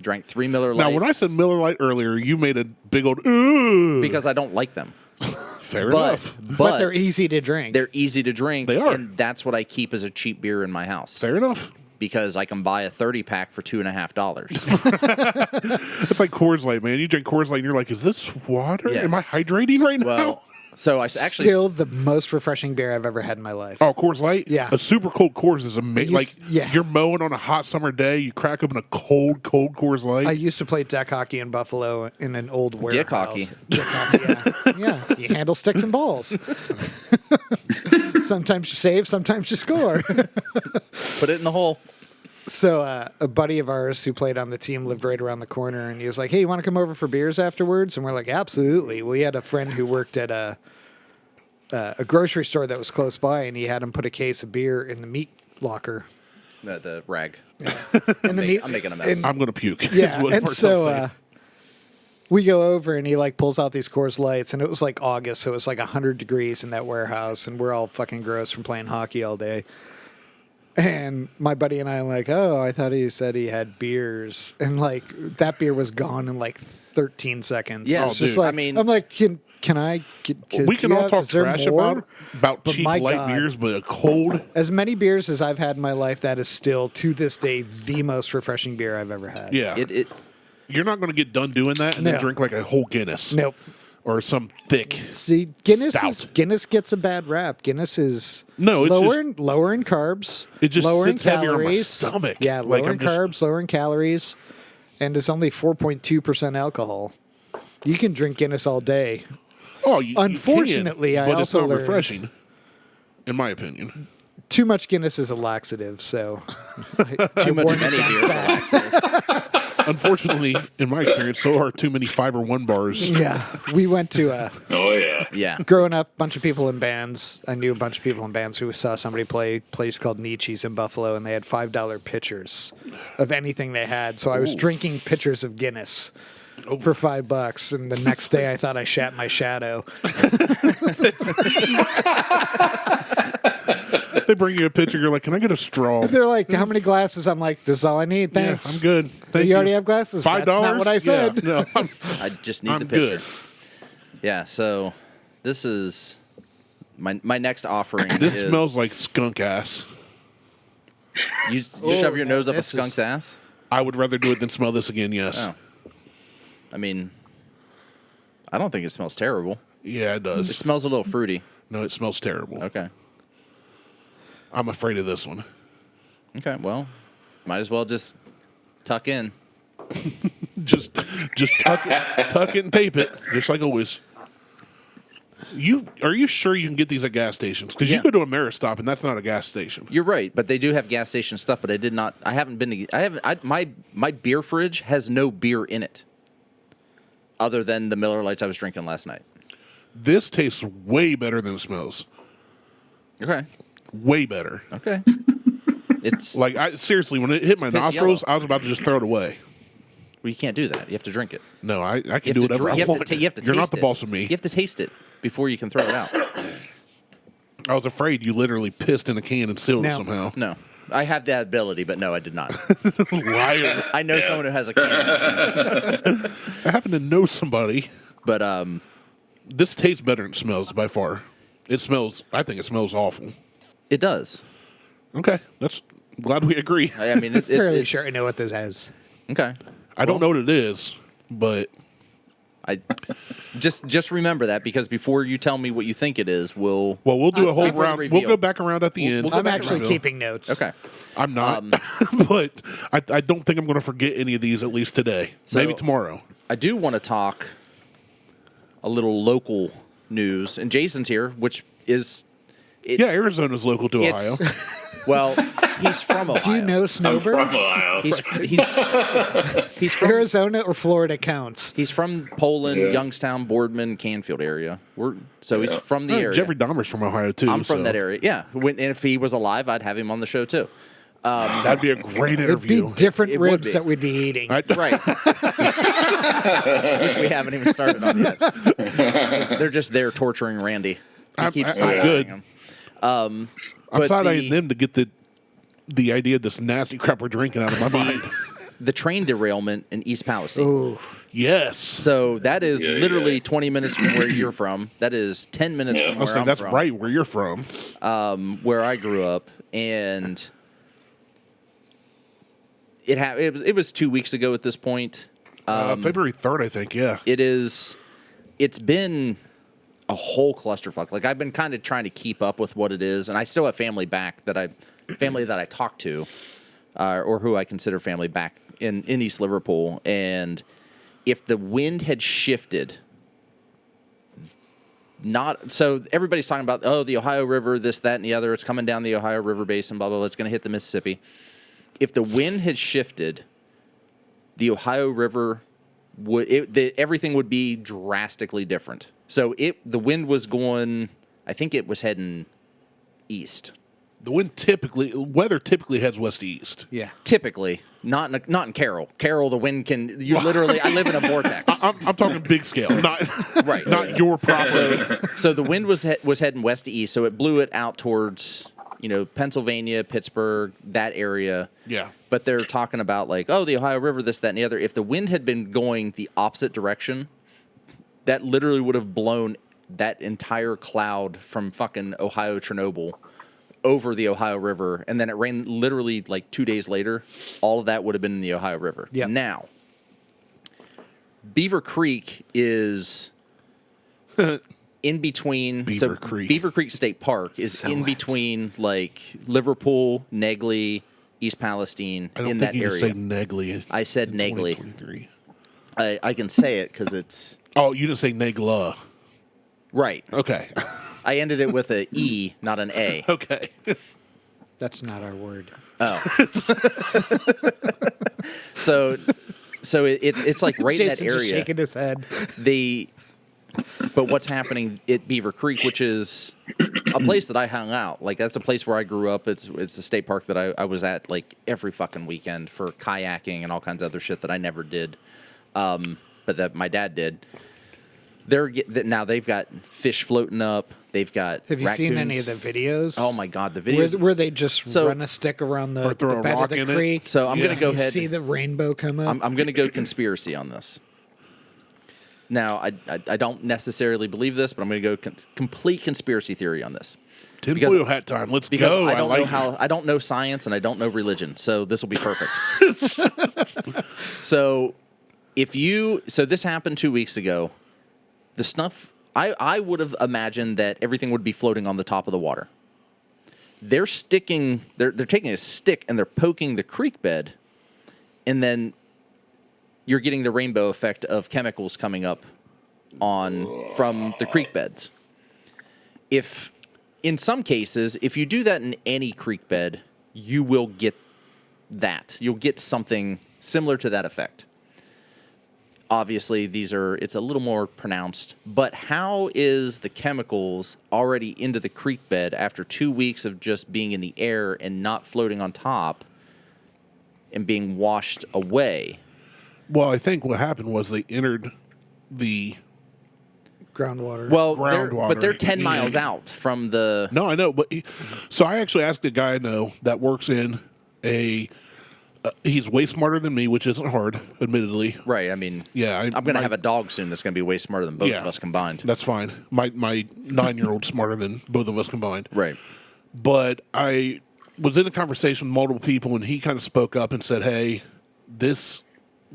Drank 3 Miller Lights. Now, when I said Miller Lite earlier, you made a big old ooh. because I don't like them. Fair enough. But they're easy to drink. They're easy to drink. They are. And that's what I keep as a cheap beer in my house. Fair enough. Because I can buy a 30-pack for $2.50. It's like Coors Light, man. You drink Coors Light, and you're like, is this water? Yeah. Am I hydrating right now? Well, So I actually Still the most refreshing beer I've ever had in my life. Oh, Coors Light? Yeah. A super cold Coors is amazing. Like, Yeah. you're mowing on a hot summer day, you crack open a cold Coors Light. I used to play deck hockey in Buffalo in an old warehouse. Dick hockey. Dick hockey, yeah. Yeah. You handle sticks and balls. Sometimes you save, sometimes you score. put it in the hole. So a buddy of ours who played on the team lived right around the corner, and he was like, "Hey, you want to come over for beers afterwards?" And we're like, "Absolutely." Well, he had a friend who worked at a grocery store that was close by, and he had him put a case of beer in the meat locker. The rag. In the meat, I'm making a mess. I'm going to puke. yeah, is what and Martelle's so saying. we go over, and he like pulls out these Coors Lights, and it was like August, so it was like 100 degrees in that warehouse, and we're all fucking gross from playing hockey all day. And my buddy and I are like, "Oh, I thought he said he had beers," and like that beer was gone in like 13 seconds. Yeah, It's just dude. like, I mean- I'm like, can I? We can all talk is there trash more? about But cheap my light God. beers, but a cold. As many beers as I've had in my life, that is still to this day the most refreshing beer I've ever had. Yeah. It You're not going to get done doing that and No. then drink like a whole Guinness. Nope. Or some thick. See, Guinness Stout. Guinness gets a bad rap. Guinness is No, it's lower in carbs. It just lower sits in heavier on my calories. stomach. Yeah, Like, lower I'm in just- carbs, lower in calories, and it's only 4.2% alcohol. You can drink Guinness all day. Oh, you Unfortunately, can, I but also it's not learned- refreshing, in my opinion. Too much Guinness is a laxative, so too much warn of any against beer is a that. laxative. Unfortunately, in my experience, so are too many Fiber One bars. Yeah, we went to Oh yeah. Yeah. growing up, a bunch of people in bands. I knew a bunch of people in bands who saw somebody play a place called Nietzsche's in Buffalo, and they had $5 pitchers of anything they had. So I was drinking pitchers of Guinness for $5, and the next day I thought I shat my shadow. They bring you a pitcher, you're like, can I get a straw? They're like, "How many glasses?" I'm like, "This is all I need. Yeah, Thanks." I'm good. Thank you already have glasses. $5? That's not what I said. Yeah, no, I just need I'm the picture. good. Yeah, so this is my next offering. This is, smells like skunk ass. you Oh, shove your no, nose up a this is- skunk's ass. I would rather do it than smell this again, yes. Oh, I mean, I don't think it smells terrible. Yeah, it It does. smells a little fruity. No, it smells terrible. Okay. I'm afraid of this one. Okay. Well, might as well just tuck in. Just tuck it and tape it, just like always. Are you sure you can get these at gas stations? Because Yeah. you go to Ameristop and that's not a gas station. You're right, but they do have gas station stuff. But I haven't been to. My beer fridge has no beer in it, other than the Miller Lights I was drinking last night. This tastes way better than it smells. Okay. Way better. Okay. It's Like seriously, when it hit my piss nostrils, yellow. I was about to just throw it away. well, you can't do that. You have to drink it. No, I You can have do to whatever dr- I you have want. to you have to You're not taste the it. boss of me. You have to taste it before you can throw it out. I was afraid you literally pissed in a can and sealed it No. somehow. No, I have that ability, but no, I did not. Liar. I know someone who has a can machine. I happen to know somebody. But This tastes better than it smells by far. It smells. I think it smells awful. it does. Okay, that's glad we agree. I mean, it's Fairly sure I know what this has. Okay. I don't know what it is, but I just remember that, because before you tell me what you think it is, we'll we'll do a whole before the round. reveal. We'll go back around at the end. we'll go I'm back actually Reveal. keeping notes. Okay. I'm not, but I don't think I'm going to forget any of these at least today. So- Maybe tomorrow. I do want to talk a little local news, and Jason's here, which is Yeah, Arizona's local to Ohio. it's well, he's from Ohio. Do you know I'm from snowbirds? Ohio. He's from Arizona or Florida counts. he's from Poland, Yeah. Youngstown, Boardman, Canfield area. He's from the area. Jeffrey Dahmer's from Ohio too. I'm from so that area. Yeah. And if he was alive, I'd have him on the show too. That'd be a great It'd be interview. different It would ribs be. that we'd be eating. I- Right. Which we haven't even started on yet. They're just there torturing Randy. He I'm keeps good. sidelining him. I'm but side-eyeing them to get the idea of this nasty crap we're drinking out of my mind. The train derailment in East Palestine. Ooh, Yes. So that is Yeah, literally yeah. 20 minutes from where you're from. That is 10 minutes Yeah. from I was where saying I'm that's from. right where you're from. Where I grew up, and it was 2 weeks ago at this point. February 3rd, I think. Yeah. It's been a whole clusterfuck. Like, I've been kind of trying to keep up with what it is, and I still have family back that I talk to, or who I consider family back in East Liverpool. And if the wind had shifted, so everybody's talking about, oh, the Ohio River, this, that, and the other. It's coming down the Ohio River basin, blah, blah, blah. It's going to hit the Mississippi. If the wind had shifted, the Ohio River everything would be drastically different. So the wind was going, I think it was heading east. The weather typically heads west to east. Yeah. Typically, not in Carroll. Carroll, the wind can, I live in a vortex. I'm talking big scale, not right. not your property. So the wind was heading west to east, so it blew it out towards, Pennsylvania, Pittsburgh, that area. Yeah. But they're talking about like, oh, the Ohio River, this, that, and the other. If the wind had been going the opposite direction, that literally would have blown that entire cloud from fucking Ohio, Chernobyl, over the Ohio River, and then it rained literally like 2 days later. All of that would have been in the Ohio River. Yep. Now, Beaver Creek is in between. Beaver Creek. Beaver Creek State Park is in between like Liverpool, Negley, East Palestine, I don't in think that you area. can say Negley. I said Negley. 2023. I can say it because it's Oh, you didn't say Negla. right. Okay. I ended it with an E, not an A. Okay. That's not our word. Oh. So it's like right Jason's in that just area. shaking his head. But what's happening at Beaver Creek, which is a place that I hung out. Like, that's a place where I grew up. It's a state park that I was at like every fucking weekend for kayaking and all kinds of other shit that I never did. But that my dad did. Now they've got fish floating up. They've got Have you seen raccoons. any of the videos? Oh my God, the videos Where they just run a stick around the Or throw a bed rock of the in it. creek. So I'm going to go you ahead. see the rainbow come up. I'm going to go conspiracy on this. Now, I don't necessarily believe this, but I'm going to go complete conspiracy theory on this. Tinfoil hat time. Let's Because go. I don't like know how. I don't know science and I don't know religion, so this will be perfect. So this happened 2 weeks ago. The snuff. I would have imagined that everything would be floating on the top of the water. They're taking a stick and they're poking the creek bed, and then you're getting the rainbow effect of chemicals coming up from the creek beds. In some cases, if you do that in any creek bed, you will get that. You'll get something similar to that effect. Obviously, it's a little more pronounced, but how is the chemicals already into the creek bed after 2 weeks of just being in the air and not floating on top and being washed away? Well, I think what happened was they entered the Groundwater. Well, groundwater. they're 10 miles out from the... No, I know, but so I actually asked a guy I know that works in he's way smarter than me, which isn't hard, admittedly. Right, I mean, Yeah, I'm going to have a dog soon that's going to be way smarter than both of us combined. That's fine. My 9-year-old's smarter than both of us combined. Right. But I was in a conversation with multiple people, and he kind of spoke up and said, "Hey, this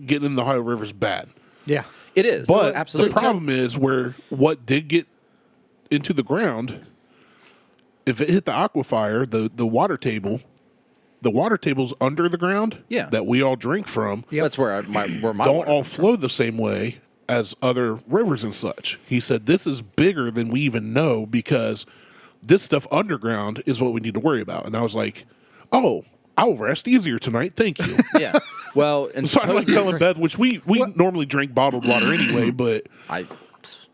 getting in the Ohio River is bad." yeah. It is, But absolutely. the problem is what did get into the ground, if it hit the aquifer, the water table's under the ground. Yeah. That we all drink from. Yep. That's where my Don't water all comes from. flow the same way as other rivers and such. He said this is bigger than we even know because this stuff underground is what we need to worry about. And I was like, oh, I'll rest easier tonight. Thank you. Yeah. Well, and So I'm like telling Beth, which we normally drink bottled water anyway, but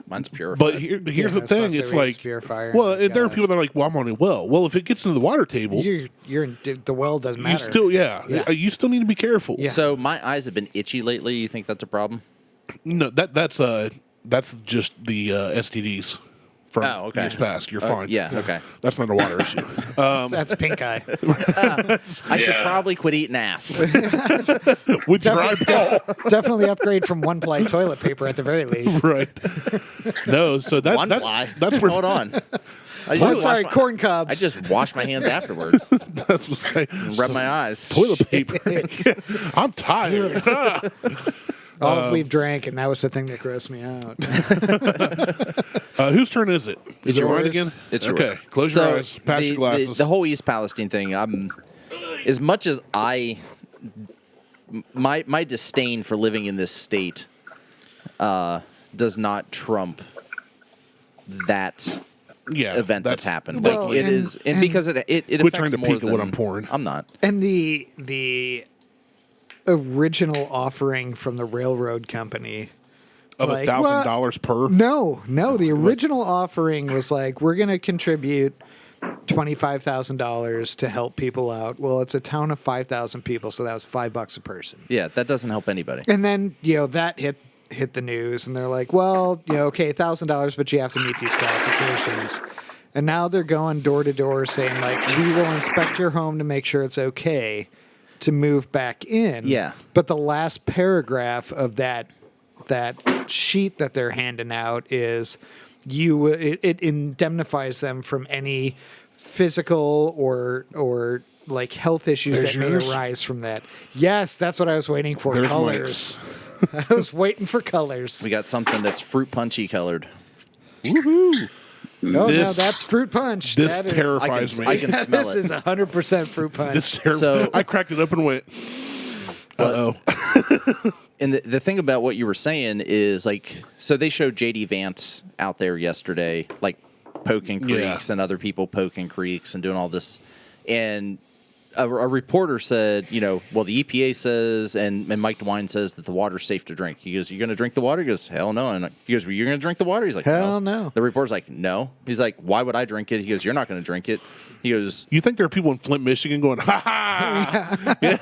mine's purified. but here's the I was about thing, to it's say, like, purifier. well, Oh my there are gosh. people that are like, well, I'm on a well. Well, if it gets into the water table, The well doesn't you matter. still, Yeah. you still need to be careful. Yeah. So my eyes have been itchy lately. You think that's a problem? No, that's just the STDs from okay. years past. You're fine. Yeah. Okay. That's not a water issue. That's pink eye. I should Yeah. probably quit eating ass. With dry ball. Definitely upgrade from one-ply toilet paper at the very least. Right. No, so that's where Hold on. I Oh, just sorry, wash corn cobs. I just wash my hands afterwards. that's what Rub my eyes. toilet paper. I'm tired. All we've drank, and that was the thing that grossed me out. Whose turn is it? Is it mine Yours. again? It's okay. yours. Close your eyes. Pass your glasses. The whole East Palestine thing, as much as my disdain for living in this state does not trump that event that's happened. Well, Like and because it Quit affects trying to more peek at than what I'm pouring. I'm not. And the original offering from the railroad company of like, $1,000 per. No, the original offering was like, we're going to contribute $25,000 to help people out. Well, it's a town of 5,000 people, so that was $5 a person. Yeah, that doesn't help anybody. And then that hit the news, and they're like, well, okay, $1,000, but you have to meet these qualifications. And now they're going door to door saying, like, we will inspect your home to make sure it's okay to move back in. Yeah. But the last paragraph of that sheet that they're handing out is it indemnifies them from any physical or like health issues There's that may yours? arise from that. Yes, that's what I was waiting for. There's Colors. I was waiting for colors. We got something that's fruit punchy colored. Woohoo! No, This- that's fruit punch. This That is- terrifies me. I can smell This it. is 100% fruit punch. This terrifies. So- I cracked it up and went. Uh oh. And the thing about what you were saying is, like, so they showed J.D. Vance out there yesterday, like, poking creeks and other people poking creeks and doing all this. And a reporter said, well, the EPA says, and Mike DeWine says that the water's safe to drink. He goes, "You're going to drink the water?" He goes, "Hell no." And he goes, "Well, you're going to drink the water?" He's like, Hell no. The reporter's like, "No." He's like, "Why would I drink it?" He goes, "You're not going to drink it." He goes, You think there are people in Flint, Michigan going, ha ha! Yeah.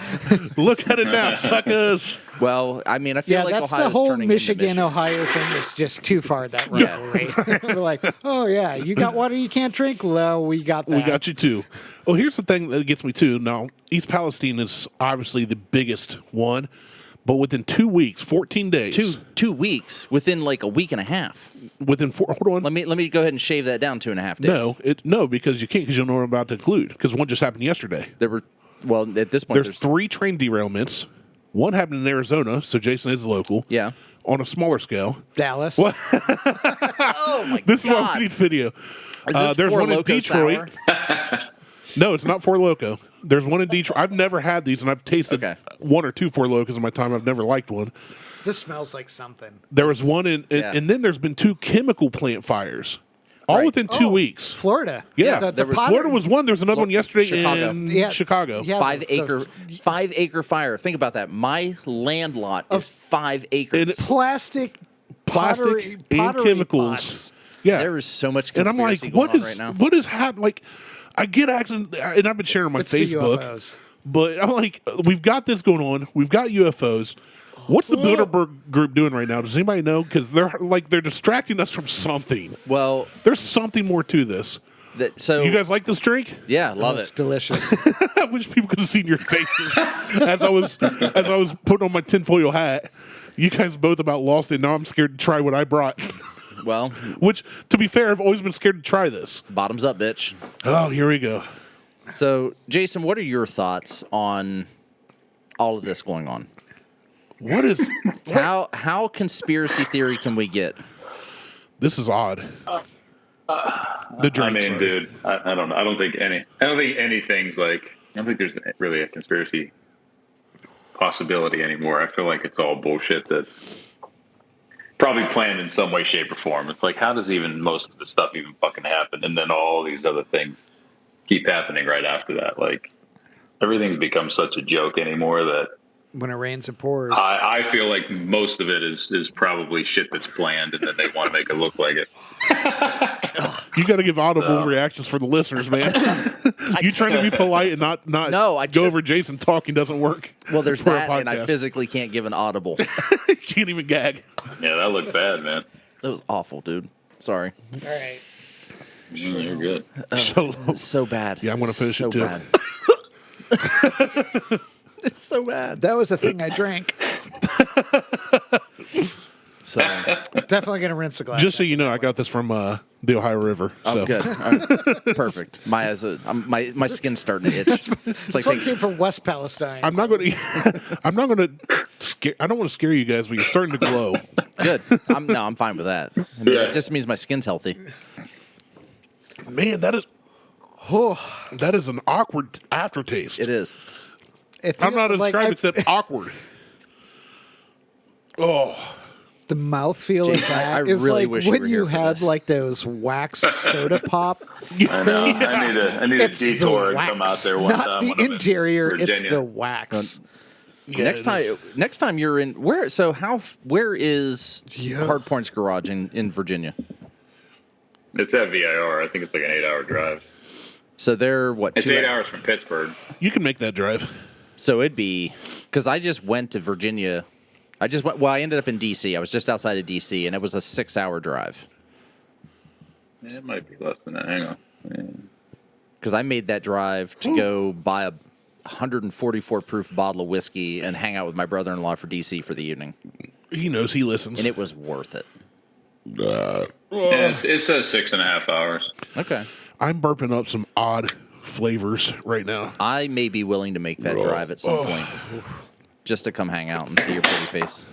Look at it now, suckers. well, I mean, I feel Yeah, like that's Ohio's the whole turning into Michigan, Ohio thing is just too far, that rivalry. We're like, oh, yeah, you got water you can't drink? Well, we got that. We got you too. Well, here's the thing that gets me too. Now, East Palestine is obviously the biggest one, but within 2 weeks, 14 days. 2 weeks, within like a week and a half. Within four. Hold on. Let me go ahead and shave that down 2.5 days. No, because you can't, because you don't know what I'm about to include. Because one just happened yesterday. There were, well, at this point, There's 3 train derailments. One happened in Arizona, so Jason is local. Yeah. On a smaller scale. Dallas. What? Oh my This is why god! we need video. this There's Four one in Loko Detroit. sour? No, it's not Four Loko. There's one in Detroit. I've never had these, and I've tasted Okay. 1 or 2 Four Lokos in my time. I've never liked one. This smells like something. There was one Yeah. and then there's been 2 chemical plant fires, all Right. within 2 weeks. Florida. Yeah, the there was- Potter- Florida was one. There's another one yesterday Chicago. in Yeah. Chicago. Yeah, 5 acre fire. Think about that. My land lot is 5 acres. And plastic Plastic and pottery chemicals. pots. Yeah, there is so much and I'm conspiracy like, going what on is right now. what is happening? Like, I get accident, and I've been sharing on my It's the Facebook. UFOs. But I'm like, we've got this going on. We've got UFOs. What's the Bilderberg group doing right now? Does anybody know? Because they're distracting us from something. Well, There's something more to this. so You guys like this drink? yeah, love It's it. delicious. I wish people could have seen your faces as I was putting on my tinfoil hat. You guys both about lost it. Now I'm scared to try what I brought. Well, Which, to be fair, I've always been scared to try this. bottoms up, bitch. Oh, here we go. So, Jason, what are your thoughts on all of this going on? What is How conspiracy theory can we get? this? Is odd. The drink. I mean, sorry. dude, I don't know. I don't think anything's like. I don't think there's really a conspiracy possibility anymore. I feel like it's all bullshit that's probably planned in some way, shape, or form. It's like, how does even most of the stuff even fucking happen? And then all these other things keep happening right after that. Like, everything's become such a joke anymore that When it rains, it pours. I feel like most of it is probably shit that's planned, and then they want to make it look like it. You got to give audible reactions for the listeners, man. You trying to be polite and not No, I go just- over Jason talking doesn't work. Well, there's for a that, and I podcast. physically can't give an audible. Can't even gag. Yeah, that looked bad, man. That was awful, dude. Sorry. All right. You're good. So, It's so bad. Yeah, I'm gonna finish so it, too. Bad. It's so bad. That was the thing I drank. So, Definitely going to rinse the glass. just so you know, I got this from the Ohio River. So. oh, good. All right. Perfect. My skin's starting to itch. It's like This one came from West Palestine. I'm not going to. I'm not going to I don't want to scare you guys, but you're starting to glow. Good. I'm fine with that. I mean, Yeah. It just means my skin's healthy. Man, that is an awkward aftertaste. It is. I'm not describing it except awkward. Oh, The mouthfeel of Jason, that I is really like wish you when were you here for had this. like those wax soda pop. I know. I need a It's detour the and come out wax, there one not time. the when I'm in interior. It's Virginia. the wax. yeah, Next time you're in where? So where is Yeah. Hard Points Garage in Virginia? It's at VIR. I think it's like an 8-hour drive. So they're what? It's 2 8 hours from Pittsburgh. You can make that drive. So it'd be because I just went to Virginia. I ended up in D.C. I was just outside of D.C. and it was a 6-hour drive Yeah, it might be less than that. Hang on. Yeah. because I made that drive to go buy a 144 proof bottle of whiskey and hang out with my brother-in-law for D.C. for the evening, He knows. He listens. and it was worth it. Yeah, it says 6.5 hours. Okay, I'm burping up some odd flavors right now. I may be willing to make that drive at some point just to come hang out and see your pretty face.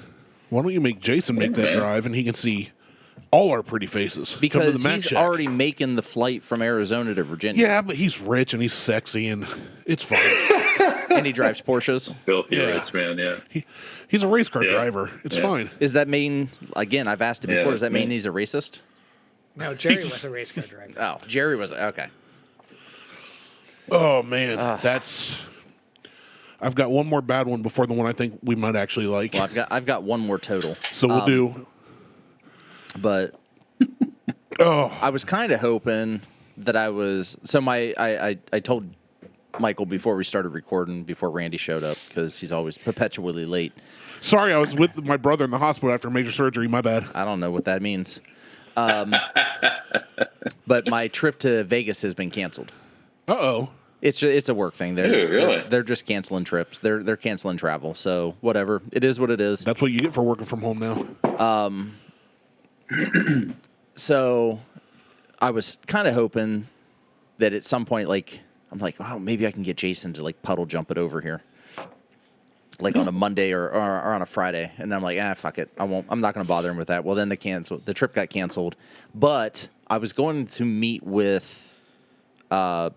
Why don't you make Jason make that Okay. drive and he can see all our pretty faces? Come to Because the Mac he's Shack. already making the flight from Arizona to Virginia. Yeah, but he's rich and he's sexy and it's fine. And he drives Porsches. Filthy Yeah. rich man, yeah. He's a race car Yeah. driver. It's Yeah. fine. Does that mean, again, I've asked it Yeah, before, does that that's mean me. he's a racist? No, Jerry was a race car driver. Oh, Jerry was, okay. Oh man, that's. I've got one more bad one before the one I think we might actually like. Well, I've got one more total. So we'll do. But Oh, I was kind of hoping that I was, so I told Michael before we started recording, before Randy showed up, because he's always perpetually late. sorry, I was with my brother in the hospital after major surgery. My bad. I don't know what that means. But my trip to Vegas has been canceled. Uh-oh. It's a work thing. Ooh, really? They're just canceling trips. They're canceling travel. So whatever. It is what it is. That's what you get for working from home now. So I was kind of hoping that at some point, like, I'm like, oh, maybe I can get Jason to like puddle jump it over here, like on a Monday or on a Friday. And I'm like, fuck it, I won't. I'm not going to bother him with that. Well, then the trip got canceled. But I was going to meet with Joe.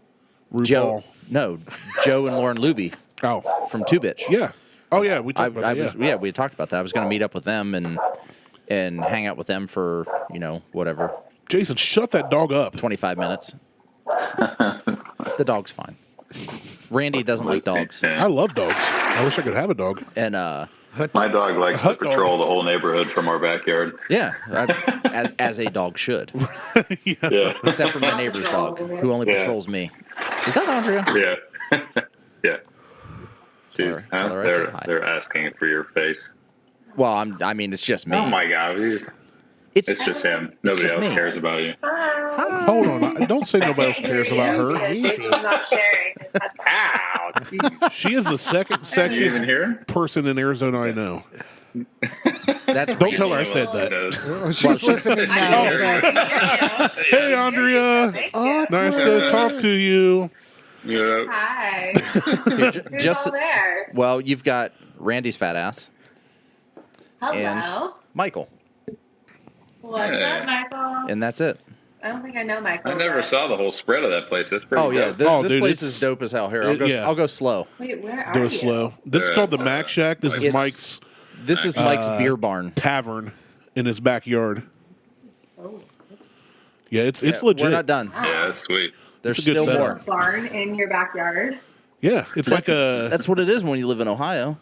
RuPaul. No, Joe and Lauren Luby Oh, from Two Bitch. yeah. Oh, yeah. We talked about that. Yeah. We had talked about that. I was going to meet up with them and hang out with them for, whatever, Jason, shut that dog up. 25 minutes. The dog's fine. Randy doesn't like dogs. I love dogs. I wish I could have a dog. And, My dog likes to Hut dog. patrol the whole neighborhood from our backyard. yeah, as a dog should. Yeah. Except for my neighbor's dog, who only Yeah. patrols me. Is that Andrea? Yeah. Yeah. Dude, Tell her I said hi. they're asking for your face. Well, I mean, it's just me. Oh my God. It's It's just him. Nobody just else me. cares about you. Hold on. Don't say nobody else cares about her. Easy. Not sharing. Ow. She is the second You even sexiest hear? person in Arizona I know. That's Don't tell her I Randy. said that. Oh, she's listening now. So. Hey, Andrea. Nice to talk to you. Yeah. Hi. Here, Who's just all there? well, you've got Randy's fat ass Hello. and Michael, What's Hey. up, Michael? and that's it. I don't think I know Michael. I never but- saw the whole spread of that place. That's pretty Oh yeah, dope. Oh, this dude, place it's- is dope as hell. Here, yeah. I'll go slow. Wait, where are Do you? it slow. This is called the Mac Shack. This is It's- Mike's This is Mike's beer barn. tavern in his backyard. Oh, Yeah, it's Yeah, legit. We're not done. Yeah, that's sweet. There's It's a good still setup. more. barn in your backyard. Yeah, it's like a. That's what it is when you live in Ohio.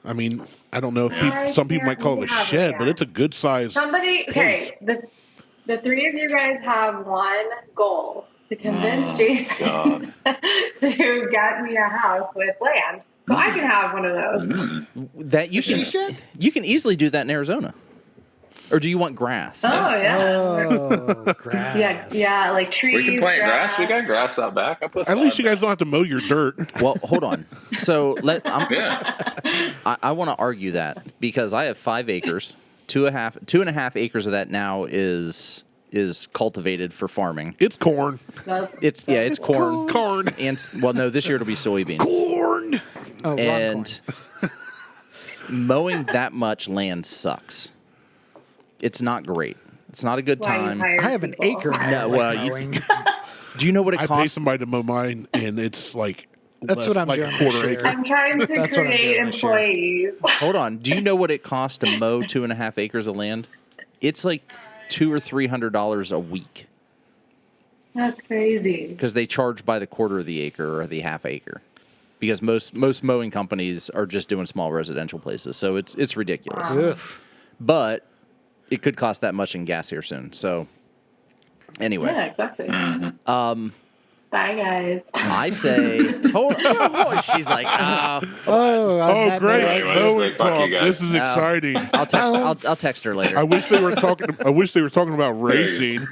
I mean, I don't know if Yeah. some people might call it a Yeah. shed, but it's a good size. Somebody, okay, the three of you guys have one goal to convince Jason God. to get me a house with land, so I can have one of those. That you can shed? you can easily do that in Arizona. Or do you want grass? Oh yeah, Oh, grass. yeah, like trees. We can plant grass. We got grass out back. I put At least you sod guys don't have to mow your dirt. Well, hold on. So back. Yeah. I want to argue that because I have 5 acres. 2.5 acres of that now is cultivated for farming. It's corn. It's corn. Corn. And well, no, this year it'll be soybeans. Corn. Oh, wrong And mowing that much land sucks. It's not great. It's not a good Why you time. hire I have an people. acre now. No, like well, mowing. Do you know what it I pay costs? somebody to mow mine, and it's like That's what I'm like doing a quarter this year. acre. I'm trying to That's what I'm create doing this year. employees. Hold on. Do you know what it costs to mow 2.5 acres of land? It's like $200 or $300 a week That's crazy. because they charge by the quarter of the acre or the half acre. Because most mowing companies are just doing small residential places, so it's ridiculous. Ugh. But it could cost that much in gas here soon. So anyway, Yeah, exactly. Mm-hmm. Bye, guys. I say, hold on. She's like, on Oh, that great! note, Anyway, Mowing it's like, fuck talk. you guys. This is exciting. I'll text her later. I wish they were talking. I wish they were talking about racing.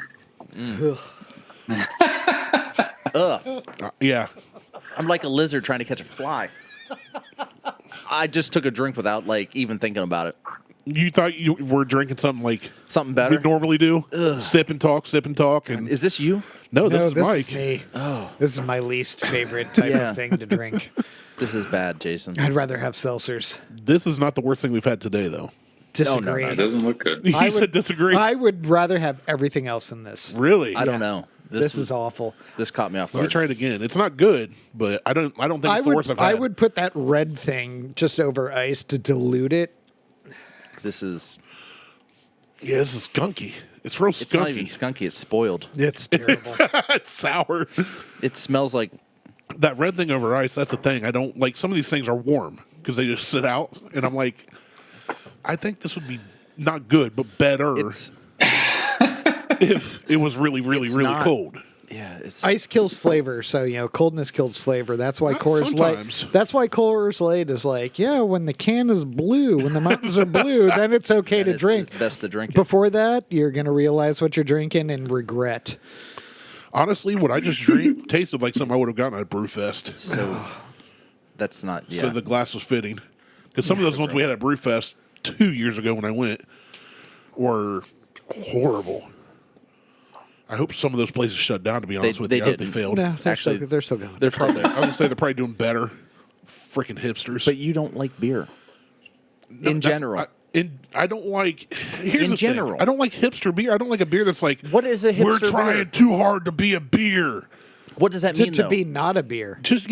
Ugh. Yeah, I'm like a lizard trying to catch a fly. I just took a drink without like even thinking about it. you thought you were drinking something like Something we better. normally do. Sip and talk, and Is this you? no, No, this is Mike. is me. Oh, This is my least favorite type Yeah. of thing to drink. this is bad, Jason. I'd rather have seltzers. This is not the worst thing we've had today, though. Disagree. It doesn't look good. You I said disagree. I would rather have everything else than this. Really? I don't know. This is awful. This caught me off Let me guard. try it again. It's not good, but I don't think it's the worst I've had. I would put that red thing just over ice to dilute it. This is. Yeah, this is skunky. It's real It's not even skunky. skunky. It's spoiled. It's terrible. It's sour. It smells like. That red thing over ice, that's the thing. I don't like some of these things are warm because they just sit out. And I'm like, I think this would be not good, but better It's. if it was really, really, It's really not. cold. Yeah. It's. Ice kills flavor, so coldness kills flavor. That's why Coors Light. Sometimes. That's why Coors Light is like, yeah, when the can is blue, when the mountains are blue, then it's okay to it's drink. best to drink it. Before that, you're gonna realize what you're drinking and regret. Honestly, what I just drank tasted like something I would have gotten at Brewfest. So. That's not. Yeah. So the glass was fitting. Because some of those ones we had at Brewfest 2 years ago when I went were horrible. I hope some of those places shut down, to be honest with they you. I hope they didn't. failed. No, Actually, they're still going. They're still there. I would say they're probably doing better. Freaking hipsters. But you don't like beer. No, in that's- general. I don't like. Here's In the general. thing. I don't like hipster beer. I don't like a beer that's like. What is a We're hipster trying beer? too hard to be a beer. What does that to, mean, to though? be not a beer. Just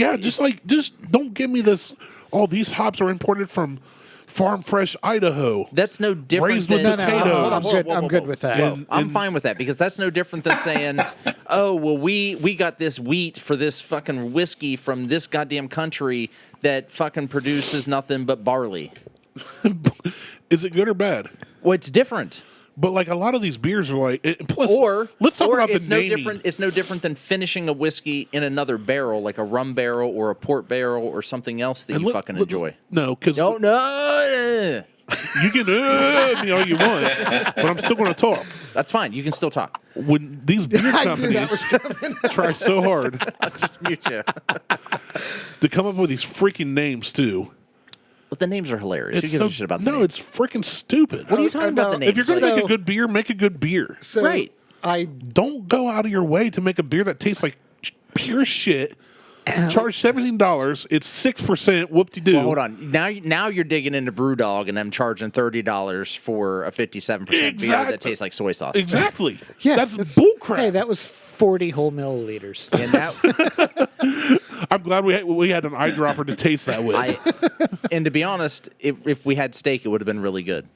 don't give me this. All these hops are imported from farm fresh Idaho. That's no different Raised with than potatoes. I'm Whoa, good. I'm good with that. And- I'm fine with that because that's no different than saying, "Oh, well, we got this wheat for this fucking whiskey from this goddamn country that fucking produces nothing but barley." Is it good or bad? Well, it's different. But like a lot of these beers are like. Plus, Or let's talk or about it's the no naming. different. It's no different than finishing a whiskey in another barrel, like a rum barrel or a port barrel or something else that And you look- fucking look- enjoy. No, because No, no, you can me all you want, but I'm still going to talk. that's fine. You can still talk. When these beer I knew that companies try so hard I'll just mute you. to come up with these freaking names too, But the names are hilarious. Who it's gives so a shit about the no, names? it's freaking stupid. What are you talking about? The names? If you're going to So- make a good beer, make a good beer. So Right. I Don't go out of your way to make a beer that tastes like pure shit. Charge $17. It's 6%. Whoop-de-doo. Well, hold on. Now you're digging into BrewDog, and I'm charging $30 for a 57% beer Exactly. that tastes like soy sauce. Exactly. yeah, That's it's- bullcrap. Hey, that was 40 whole milliliters. And that, I'm glad we had an eyedropper to taste that with. and to be honest, if we had steak, it would have been really good.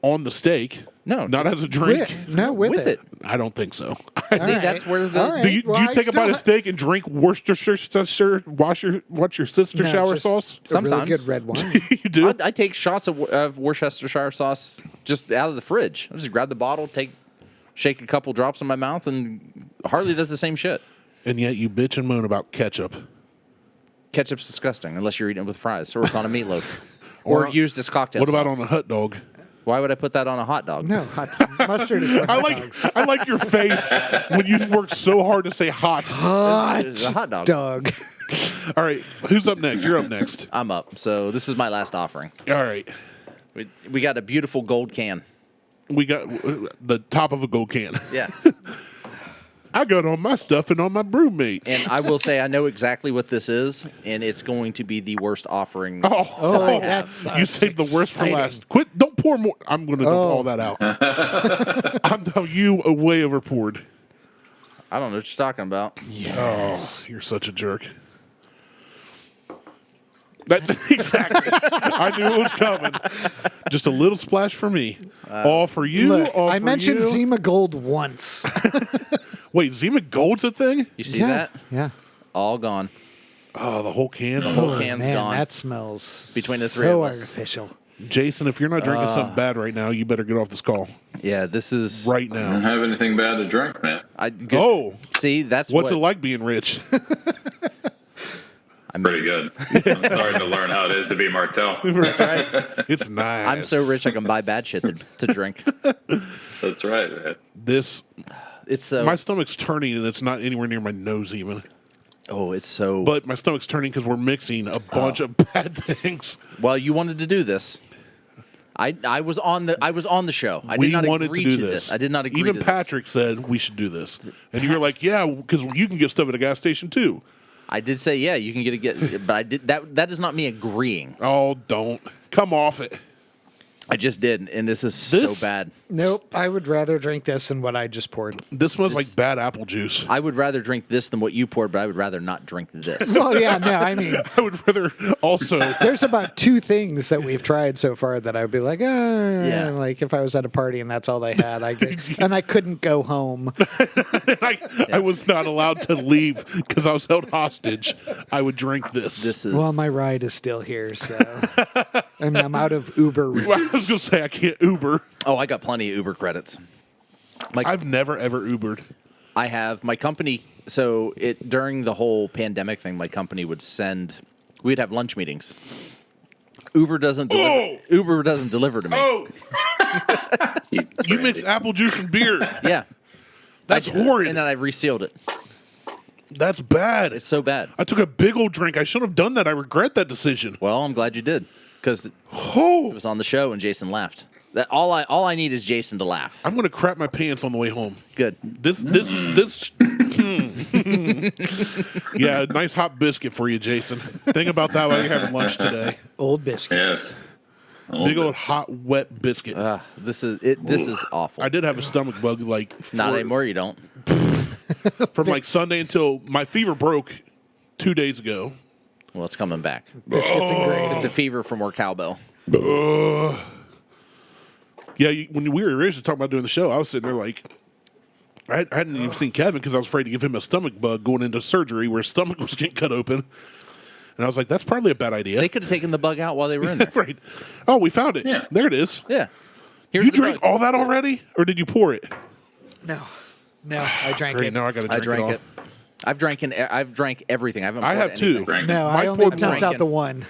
On the steak. No, Not just as a drink. With it. I don't think so. See, right. that's where the All right. Do you Well, I take a bite still of steak and drink Worcestershire? Watch your sister No, shower just sauce. A really Sometimes. good red wine. You do. I take shots of Worcestershire sauce just out of the fridge. I just grab the bottle, shake a couple drops in my mouth, and Harley does the same shit. And yet you bitch and moan about ketchup. Ketchup's disgusting unless you're eating it with fries or it's on a meatloaf or Or- used as cocktail What about sauce. on a hot dog? Why would I put that on a hot dog? No, mustard is for I hot like dogs. I like your face when you work so hard to say hot. It's a hot dog. Dog. All right, who's up next? You're up next. I'm up. So this is my last offering. All right, We got a beautiful gold can. we got the top of a gold can. Yeah. I got all my stuff and all my brewmates. And I will say I know exactly what this is, and it's going to be the worst offering. Oh, that's you saved the worst for exciting. last. Quit! Don't pour more. I'm going to dump all that out. I'm telling you, way over poured. I don't know what you're talking about. Oh, you're such a jerk. That exactly. I knew it was coming. Just a little splash for me. All for you. Look, all I for mentioned you. Zima Gold once. Wait, Zima Gold's a thing? You see that? Yeah. All gone. Oh, the whole can. whole can's man, gone. that smells Between the three so of us. artificial. Jason, if you're not drinking something bad right now, you better get off this call Yeah, this is right I don't now. have anything bad to drink, man. Oh, see, that's what's what it like being rich? I mean, Pretty good. I'm starting to learn how it is to be Martelle. That's right. It's nice. I'm so rich I can buy bad shit to drink. That's right, man. This It's so. my stomach's turning and it's not anywhere near my nose even. Oh, it's so. But my stomach's turning because we're mixing a bunch of bad things. Well, you wanted to do this. I was on the show. I We did not wanted agree to do to this. I did not agree Even to Patrick said we should do this, and you were like, "Yeah, because you can get stuff at a gas station too." this. I did say, yeah, you can get, but I did that is not me agreeing. Oh, don't come off it. I just did, and this is so This- bad. Nope, I would rather drink this than what I just poured. This smells like bad apple juice. I would rather drink this than what you poured, but I would rather not drink this. Well, yeah, no, I mean, I would rather also. there's about 2 things that we've tried so far that I would be like, Yeah. like if I was at a party and that's all they had, and I couldn't go home. I was not allowed to leave because I was held hostage. I would drink this. This is Well, my ride is still here, so and I'm out of Uber. I was going to say I can't Uber. Oh, I got plenty of Uber credits. I've never ever Ubered. I have my company. So during the whole pandemic thing, my company would we'd have lunch meetings. Uber doesn't deliver to me. Oh, you mix apple juice and beer. Yeah, That's horrid. And then I resealed it. That's bad. It's so bad. I took a big old drink. I shouldn't have done that. I regret that decision. Well, I'm glad you did because it Oh, was on the show and Jason laughed. That all I need is Jason to laugh. I'm going to crap my pants on the way home. Good. This. Yeah, nice hot biscuit for you, Jason. Think about that while you're having lunch today. Old biscuits. Yes. Big old hot, wet biscuit. This is awful. I did have a stomach bug Not anymore. You don't. from like Sunday until my fever broke 2 days ago. Well, it's coming back. Biscuits and gravy. It's a fever from more cowbell. Yeah, when we were originally talking about doing the show, I was sitting there like, I hadn't even seen Kevin because I was afraid to give him a stomach bug going into surgery where his stomach was getting cut open. And I was like, that's probably a bad idea. They could have taken the bug out while they were in there. Right. Oh, we found it. Yeah. There it is. Yeah. Here's You the drank bug. all that already? Or did you pour it? No, I drank Great, it. now I got to I drink drank it. it. I've drank everything. I haven't. I poured have too. anything. Drank. No, My I only poured dumped more. out the one.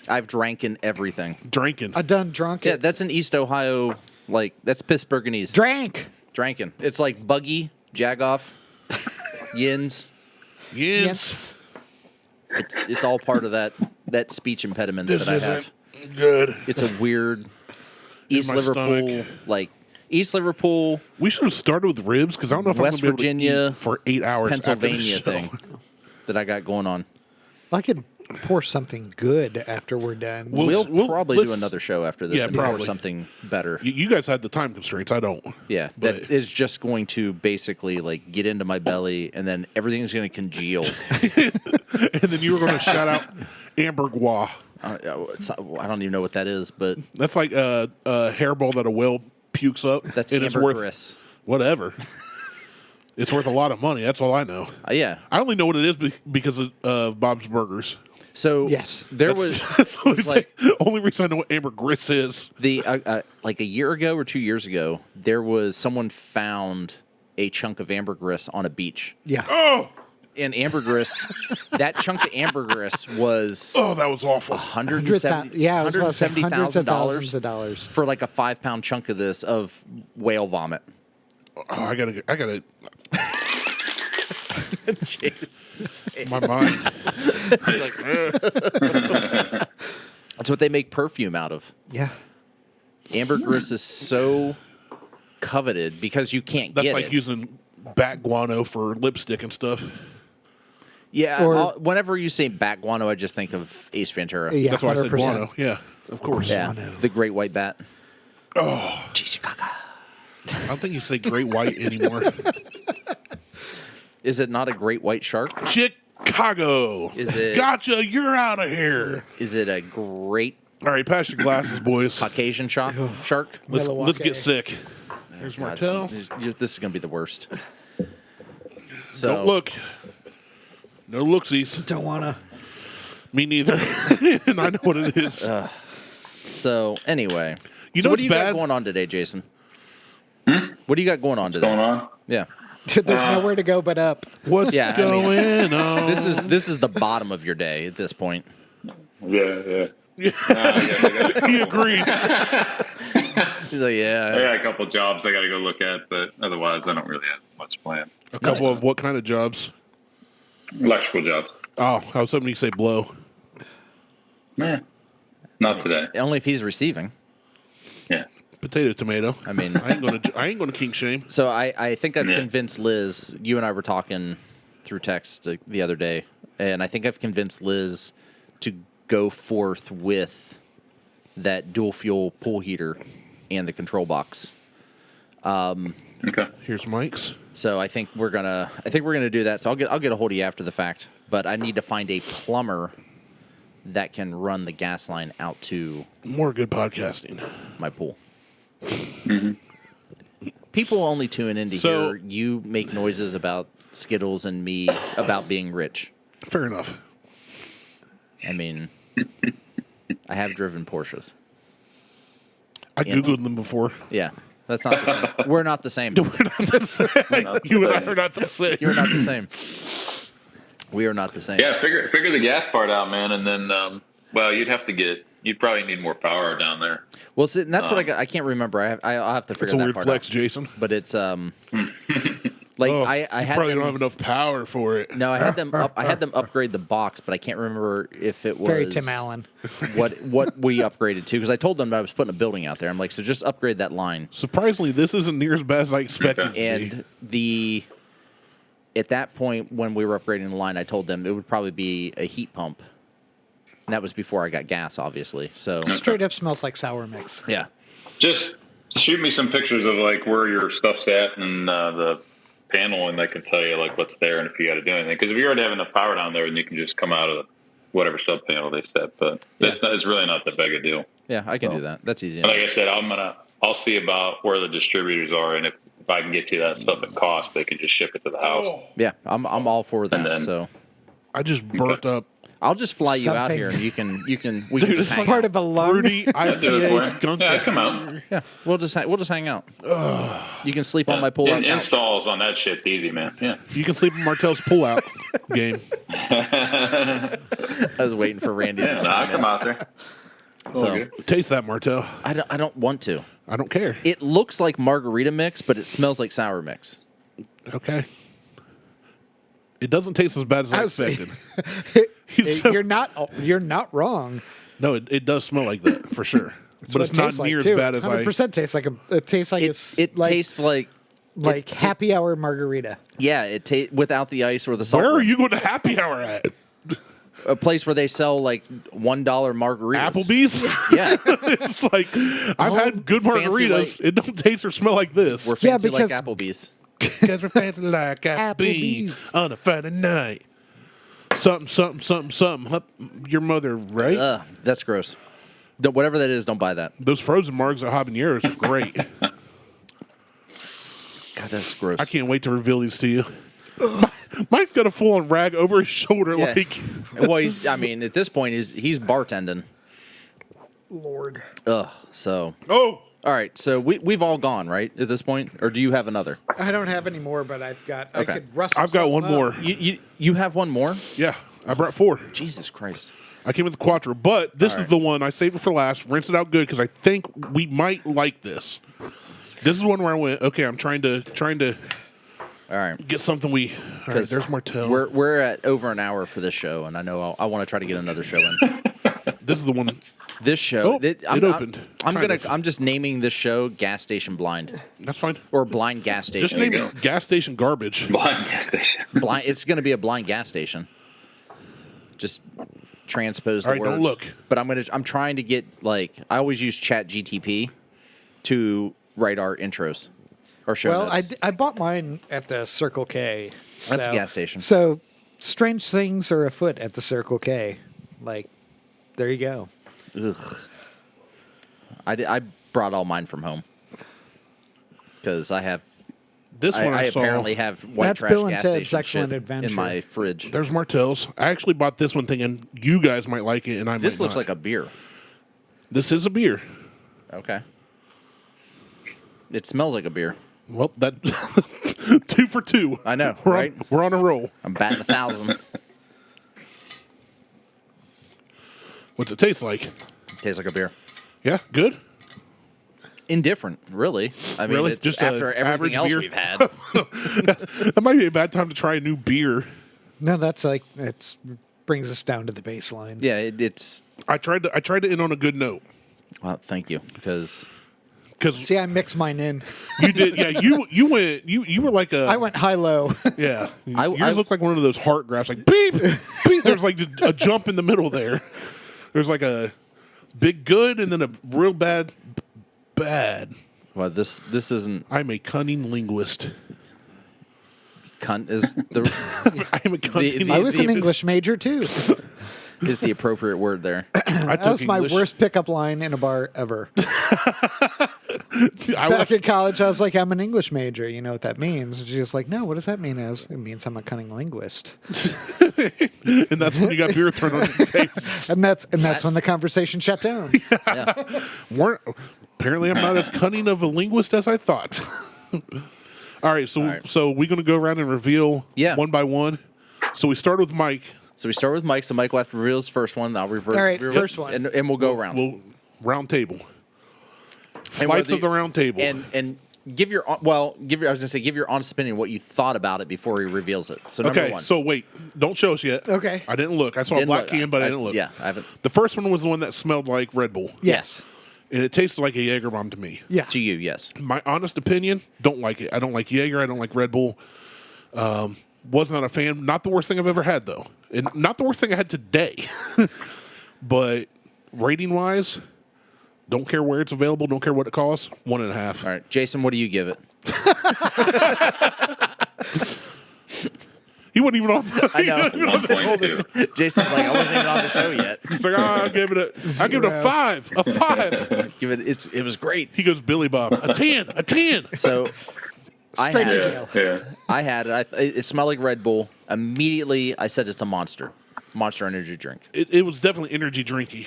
I've drank in everything. Drinking. I done drunk Yeah, it. that's in East Ohio. Like that's Pittsburgh and East. Drank. Dranking. It's like Buggy, Jagoff, Yins. Yes. It's all part of that speech impediment This that I have. isn't good. It's a weird East my Liverpool, stomach. like East Liverpool, We should have started with ribs because I don't know if West I'm going to be able to Virginia, eat for 8 hours after the Pennsylvania show. thing that I got going on. I could pour something good after we're done. We'll probably do let's- another show after this Yeah, and pour probably. something better. You guys had the time constraints. I don't. Yeah, but- that is just going to basically like get into my belly, and then everything is going to congeal. And then you were going to shout out ambergris. I don't even know what that is, but That's like a hairball that a whale pukes up. that's and it's worth ambergris. whatever. It's worth a lot of money. That's all I know. Yeah. I only know what it is because of Bob's Burgers. So Yes. there That's the only, like- only reason I know what ambergris is. like a year ago or 2 years ago, there was someone found a chunk of ambergris on a beach. Yeah. Oh, And ambergris, that chunk of ambergris was that was awful. Yeah, I was about to say hundreds of $170,000 thousands of dollars. for like a 5-pound chunk of this of whale vomit. Oh, I gotta. Jeez. My mind. That's what they make perfume out of. Yeah. Ambergris is so coveted because you can't That's get like it. using bat guano for lipstick and stuff. Yeah, Or- whenever you say bat guano, I just think of Ace Ventura. Yeah, That's why I said 100%. guano. Yeah, of course. Yeah, the great white bat. Oh, Chichikaka. I don't think you say great white anymore. Is it not a great white shark? Chicago. Is it- Gotcha. You're out of here. Is it a great All right, pass your glasses, boys. Caucasian shark? Let's Milwaukee. get sick. Here's God, Martelle. this is going to be the worst. So Don't look. No looksies. Don't wanna. Me neither. And I know what it is. So anyway, You so know what what's do you bad? got going on today, Jason? What do you got going on today? Going on? Yeah, There's nowhere to go but up. What's Yeah, I mean, going on? this is the bottom of your day at this point. Yeah. He agrees. He's like, I yeah, got a couple jobs I got to go look at, but otherwise I don't really have much planned. A couple of what kind of jobs? Electrical jobs. Oh, I was hoping you say blow. Nah, not today. only if he's receiving. Yeah. Potato, tomato. I mean, I ain't gonna kink shame. so I think I've Yeah. convinced Liz. You and I were talking through text the other day, and I think I've convinced Liz to go forth with that dual fuel pool heater and the control box. Okay. Here's Mike's. So I think we're gonna do that. So I'll get a hold of you after the fact. But I need to find a plumber that can run the gas line out to More good podcasting. my pool. People only tune in to So- hear you make noises about Skittles and me about being rich. Fair enough. I mean, I have driven Porsches. I Yeah. googled them before. Yeah, that's not the same. We're not the same. You and I are not the same. You're not the same. We are not the same. Yeah, figure the gas part out, man, and then you'd probably need more power down there. Well, see, and that's what I got. I can't remember. I'll have to figure It's a that weird part flex, out. Jason. But it's like Oh, I you had probably them. don't have enough power for it. No, I had them. I had them upgrade the box, but I can't remember if it was Very Tim Allen. what we upgraded to, because I told them that I was putting a building out there. I'm like, so just upgrade that line. Surprisingly, this isn't near as bad as I expected. it to And at that point when we were upgrading the line, I told them it would probably be a heat pump, and that was before I got gas, obviously. So Straight up smells like sour mix. yeah, Just shoot me some pictures of like where your stuff's at and the panel, and I can tell you like what's there and if you got to do anything. Because if you already have enough power down there, then you can just come out of whatever sub panel they set. But it's really not that big a deal. yeah, I can do that. That's easy. But like I said, I'll see about where the distributors are, and if I can get you that stuff at cost, they can just ship it to the house. Yeah, I'm all for that. And then- So I just burnt up I'll just fly you out Something. here, and we can we can Dude, just it's hang Part out. of a lung. fruity do it for IPA you. skunk. Yeah, come out. Yeah, we'll just hang out. You can sleep on my pull-out couch. Installs on that shit's easy, man. Yeah. You can sleep in Martelle's pull-out game. I was waiting for Randy Yeah, to no, I chime in. come out there. So good. Taste that, Martelle. I don't want to. I don't care. It looks like margarita mix, but it smells like sour mix. Okay. It doesn't taste as bad as I I see. expected. You're not wrong. No, it does smell like that for sure. But What it's it not tastes near like, as too. bad as 100% tastes like it tastes like It like, tastes like happy hour margarita. yeah. It without the ice or the salt. Where are you going to happy hour at? A place where they sell like $1 margaritas. Applebee's? Yeah, It's like I've had good fancy margaritas. like- It don't taste or smell like this. we're Yeah, fancy like because- Applebee's. Because we're fancy like Applebee's Applebee's. on a Friday night. Something. Hup, your mother, right? That's gross. Whatever that is, don't buy that. Those frozen margs at Habaneros are great. God, that's gross. I can't wait to reveal these to you. Mike's got a full-on rag over his shoulder, Yeah. like Well, at this point, he's bartending. Lord. Ugh. So, oh. all right. So we've all gone, right, at this point? Or do you have another? I don't have any more, but I've got. Okay. I could rustle. I've got one something more. up. You have one more? Yeah, I brought 4. Jesus Christ. I came with the Quattro, but this All is right. the one I saved it for last. Rinse it out good because I think we might like this. This is one where I went. Okay, I'm trying to All right. get something we. All right, there's Martelle. We're at over an hour for this show, and I know I want to try to get another show in. This is the one. This show, Oh, it opened. I'm just naming this show Gas Station Blind That's fine. or Blind Gas Just Station. name you it gas station garbage. Blind gas station. Blind. It's going to be a blind gas station. Just transpose the All right, words. don't look. But I'm trying to get I always use Chat GTP to write our intros, our show Well, notes. I bought mine at the Circle K. That's a so- gas station. So strange things are afoot at the Circle K. There you go. Ugh. I brought all mine from home because I have. This one I saw. apparently have white That's trash Bill and gas Ted's station Excellent shit Adventure. in my fridge. There's Martelle's. I actually bought this one thinking you guys might like it, and I This might looks not. like a beer. This is a beer. Okay. It smells like a beer. Well, that 2 for 2. I know, We're right? we're on a roll. I'm batting 1,000. What's it taste like? Tastes like a beer. Yeah, good. Indifferent, really. I mean, Really? it's Just after a everything average else beer? we've had. That might be a bad time to try a new beer. No, that's it brings us down to the baseline. Yeah, it's. I tried to end on a good note Well, thank you, because because See, I mixed mine in. you did. Yeah, you went. You were like a. I went high-low. Yeah, I yours looked like one of those heart graphs. Like beep, beep. There's like a jump in the middle there. There's like a big good and then a real bad. well, this isn't I'm a cunning linguist. cunt is the I am a cunning. I was an the- English major, too. is the appropriate word there. I That was took my English. worst pickup line in a bar ever. I Back in college, I was like, I'm an English major. You know what that means? And she's like, no, what does that mean as? It means I'm a cunning linguist. and that's when you got beer thrown on your face. And that's when the conversation shut down. Yeah. Apparently, I'm not as cunning of a linguist as I thought. All right, so we're going to go around and reveal one by one. So we start with Mike. So we start with Mike. So Mike will have to reveal his first one. I'll revert. All right, reveal- first one. and we'll go around. We'll round table. And Flights whether of the round table. and give your I was gonna say give your honest opinion what you thought about it before he reveals it. So number okay, one. so wait, don't show us yet. Okay. I didn't look. I saw a Didn't black look. can, but I didn't look. Yeah, I haven't. The first one was the one that smelled like Red Bull, Yes. and it tasted like a Jaeger bomb to me. Yeah. To you, yes. My honest opinion, don't like it. I don't like Jaeger. I don't like Red Bull. Was not a fan. Not the worst thing I've ever had, though. And not the worst thing I had today. But rating wise, don't care where it's available. Don't care what it costs. 1.5. All right, Jason, what do you give it? He wasn't even on. I know. 1.2. Jason's like, I wasn't even on the show yet. He's like, I'll give it a 5. A 5. Give it. It was great. He goes, Billy Bob. A 10. A 10. So I Straight had to it. jail. Yeah. I had it. It smelled like Red Bull. Immediately, I said it's a Monster energy drink. It was definitely energy drinky.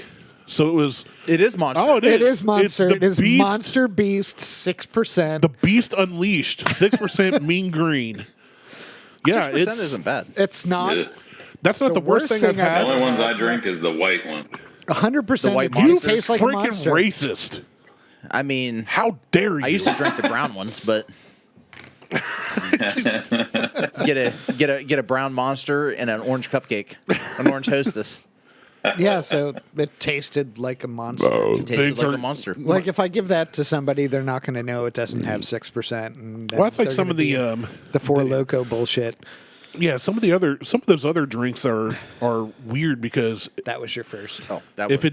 So it was. It is Monster. Oh, It is Monster. It's It is Beast, Monster Beast 6%. The Beast Unleashed. 6% mean green. Yeah, 6% it's isn't bad. It's not Yeah. that's not the the worst worst thing I've thing I've had. The only ones had- I drink is the white one. 100%. The white It You Monster. tastes like a freaking monster. racist. I mean, How dare you? I used to drink the brown ones, but get a brown Monster and an orange cupcake, an orange Hostess. Yeah, so it tasted like a monster. It tasted Things like are- a Monster. Like if I give that to somebody, they're not going to know it doesn't have 6%. And Well, that's like they're some gonna of be the Four Loko bullshit. yeah, some of those other drinks are weird because That was your first. Oh, that if was- it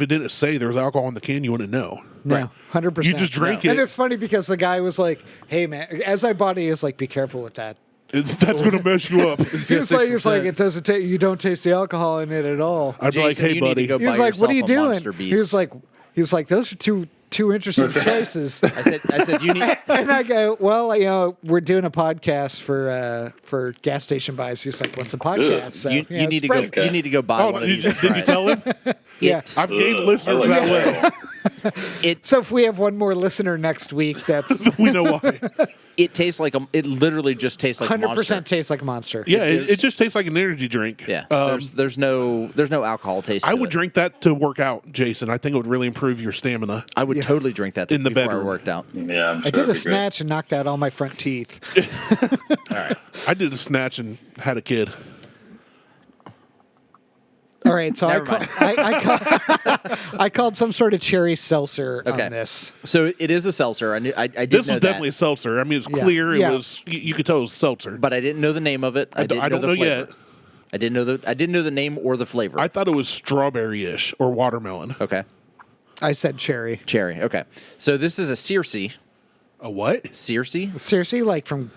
didn't say there was alcohol in the can, you wouldn't know. No, 100%. You just drank And it. it's funny because the guy was like, "Hey man," as I bought it, he was like, "Be careful with that." That's going to mess you up. It's like it doesn't take. You don't taste the alcohol in it at all. I'd be like, Jason, hey, you need to buddy. go He was buy like, "What are you yourself a doing?" Monster Beast. He was like, "Those are two interesting choices." I said you need. And I go, "Well, we're doing a podcast for gas station buys." He's like, "What's a podcast?" So, You need to go. spread- You need to go buy Oh, one of did these. and try you it. tell him? Yeah. I've gained listeners I like that way. It So if we have one more listener next week, that's We know why. it tastes like a. It literally just tastes like 100% Monster. tastes like a monster. Yeah, it just tastes like an energy drink. Yeah. Um, there's no alcohol taste. I to would it. drink that to work out, Jason. I think it would really improve your stamina. I would totally drink that In the before bedroom. I worked out. Yeah, I'm I sure did it'd a be snatch and knocked out all my front teeth. I did a snatch and had a kid. All All right, so Never mind. I called some sort of cherry seltzer Okay. on this. So it is a seltzer. I did This know was that, definitely a seltzer. I mean, it's Yeah. clear. Yeah. It was. You could tell it was seltzer. but I didn't know the name of it. I didn't don't know know the flavor. yet. I didn't know the name or the flavor. I thought it was strawberry-ish or watermelon. Okay. I said cherry. Cherry. Okay. So this is a Circe. A what? Circe? Seriously, like from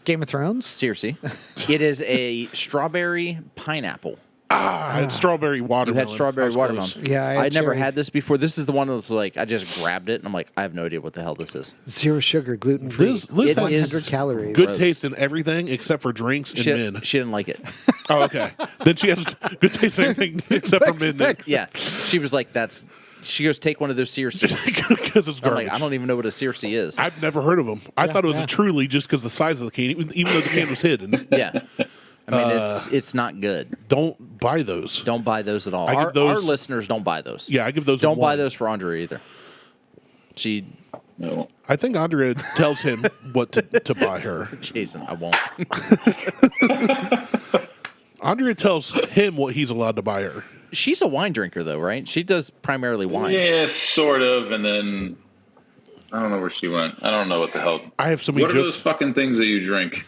Game of Thrones? Circe. It is a strawberry pineapple. I had strawberry You watermelon. had strawberry I was watermelon. close. Yeah, I had I'd never cherry. had this before. This is the one that's like I just grabbed it and I'm like, I have no idea what the hell this is. Zero sugar, gluten free. Liz It has 100 calories. good Gross. taste in everything except for drinks and She, men. she didn't like it. Oh, okay. Then she has good taste in everything except for men. Then. Yeah. She was like, she goes, take one of those Circes. Because it's I'm garbage. like, I don't even know what a Circe is. I've never heard of them. I thought it was yeah. a Truly just because the size of the can, even though the can was hidden. Yeah. I mean, it's not good. Don't buy those. Don't buy those at all. I give Our those- listeners don't buy those. Yeah, I give those. a Don't buy 1. those for Andrea either. She, No. I think Andrea tells him what to buy her. Jason, I won't. Andrea tells him what he's allowed to buy her. She's a wine drinker, though, right? She does primarily wine. Yeah, sort of. And then I don't know where she went. I don't know what the hell. I have so many What are those jokes. fucking things that you drink?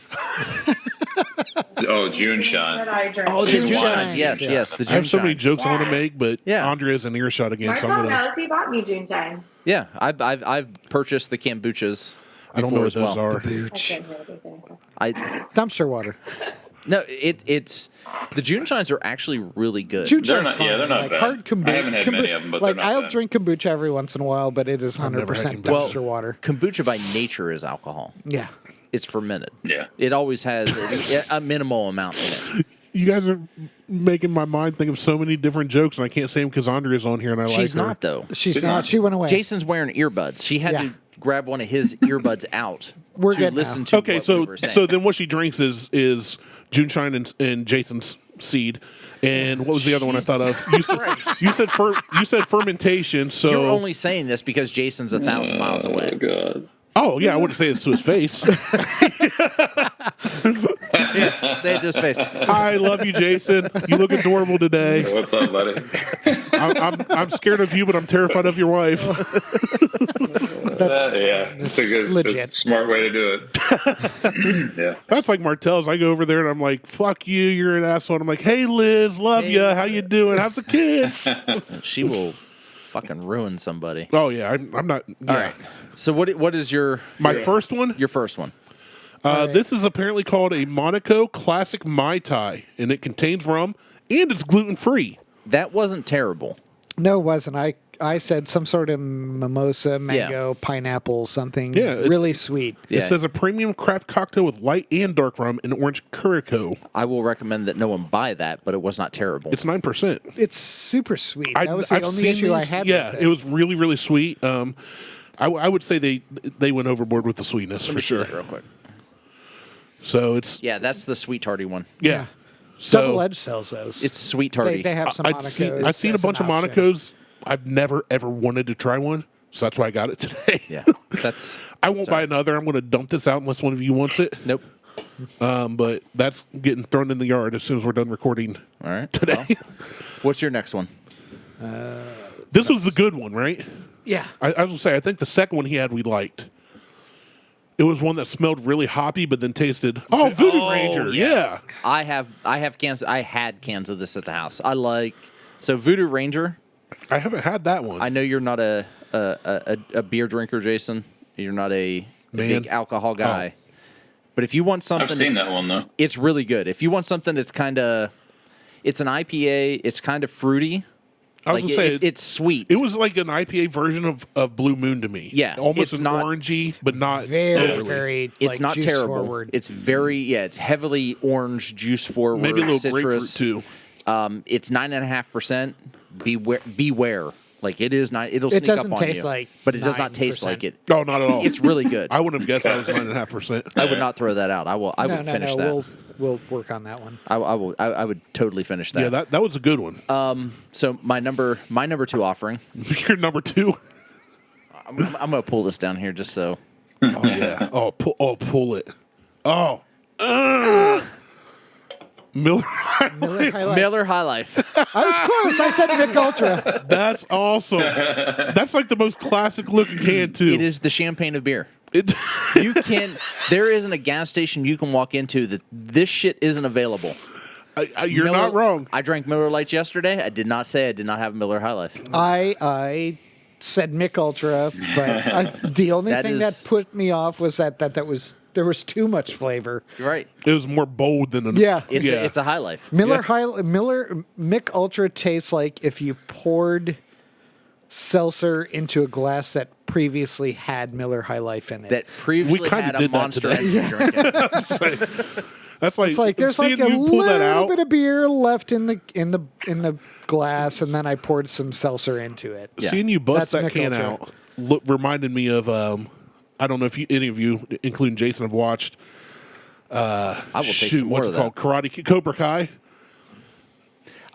Oh, June That shine. I drink. Oh, the June June shines. shines. Yes, Yeah. yes. The June I have so many shines. jokes I want to Yeah. make, but Yeah. Andrea's in earshot again, so I'm Martelle gonna. knows he bought me June Shine. Yeah, I've purchased the kombuchas. I don't know before what as those well. are. I couldn't hear what they said. I Dumpster water. no, it's the June shines are actually really good. June They're shine's not- fine. yeah, they're not like bad. hard kombucha. I haven't had many of them, but like they're not I'll bad. drink kombucha every once in a while, but it is I've never had 100% kombucha. dumpster water. Kombucha by nature is alcohol. Yeah. It's fermented. Yeah. It always has a minimal amount in it. You guys are making my mind think of so many different jokes, and I can't say them because Andrea's on here, and I She's like her. not though. She's not. She went away. Jason's wearing earbuds. She had Yeah. to grab one of his earbuds out We're to good listen now. to. Okay, what so we were saying. so then what she drinks is June Shine and Jason's seed. And what was the other one I thought of? You said fermentation. So You're only saying this because Jason's 1,000 miles Oh away. God. oh yeah, I wouldn't say it's to his face. Yeah, say it to his face. Hi, love you, Jason. You look adorable today. What's up, buddy? I'm scared of you, but I'm terrified of your wife. Yeah, it's a good, legit. it's a smart way to do it. Yeah. That's like Martelle's. I go over there and I'm like, "Fuck you, you're an asshole." And I'm like, "Hey, Liz, love ya. How you doing? How's the kids?" She will fucking ruin somebody. Oh yeah, I'm not. Yeah. All right. So what is your My first one. first one? This is apparently called a Monaco Classic Mai Tai, and it contains rum and it's gluten free. That wasn't terrible. No, it wasn't. I said some sort of mimosa, mango, pineapple, something Yeah, it's- really sweet. Yeah. It says a premium craft cocktail with light and dark rum and orange curacao. I will recommend that no one buy that, but it was not terrible. It's 9%. It's super sweet. That was the I've only seen issue I these. had Yeah, with it was really really sweet. I would say they went overboard with the sweetness Let for me see sure. that real quick. So it's Yeah, that's the sweet tarty one. yeah. So Double Edge sells those. It's sweet tarty. They have some I've Monacos. seen a as an bunch of option. Monacos. I've never ever wanted to try one, so that's why I got it today. Yeah, that's. I won't buy another. I'm going to dump this out unless one of you wants it. Nope. But that's getting thrown in the yard as soon as we're done recording All right. today. well, what's your next one? This was the good one, right? Yeah. I was going to say, I think the second one he had we liked. It was one that smelled really hoppy, but then tasted. Oh, Voodoo Ranger, yes. yeah. I have cans. I had cans of this at the house. I like so Voodoo Ranger. I haven't had that one. I know you're not a beer drinker, Jason. You're not a Man. big alcohol guy. But if you want something, I've seen that one though. it's really good. If you want something that's it's an IPA. It's kind of fruity. I was Like, going to say, it's sweet. it was like an IPA version of Blue Moon to me. Yeah, Almost it's an not- orangey, but not Very, overly. very. It's like, not juice terrible. Forward. It's very it's heavily orange, juice forward, Maybe a little citrus. grapefruit too. It's 9.5%. Beware. Like it is not. It'll It sneak up doesn't on taste you, like but it does not taste 9%. like it. Oh, not at all. It's really good. I wouldn't have guessed that was 9.5%. I would not throw that out. I will. I would finish that. We'll work on that one. I will. I would totally finish that. Yeah, that was a good one. So my number 2 offering. You're number 2. I'm gonna pull this down here just so. Oh yeah. Oh, pull it. Oh. Miller. Miller High Life. Miller High Life. I was close. I said Mick Ultra. That's awesome. That's like the most classic looking can too. It is the champagne of beer. It, There isn't a gas station you can walk into that this shit isn't available. you're not wrong. I drank Miller Lights yesterday. I did not say I did not have Miller High Life. I said Mick Ultra, but the only thing that put me off was that there was too much flavor. You're right. It was more bold than a Yeah. It's a High Life. Mick Ultra tastes like if you poured seltzer into a glass that previously had Miller High Life in it. That previously kinda had a did that Monster today. Energy drink. That's like it's like there's like seeing a you pull that little out. bit of beer left in the glass, and then I poured some seltzer into it. Yeah. Seeing you bust That's that Mick can Ultra. out reminded me of I don't know if any of you, including Jason, have watched. I will take some more what's of it called? that. Cobra Kai.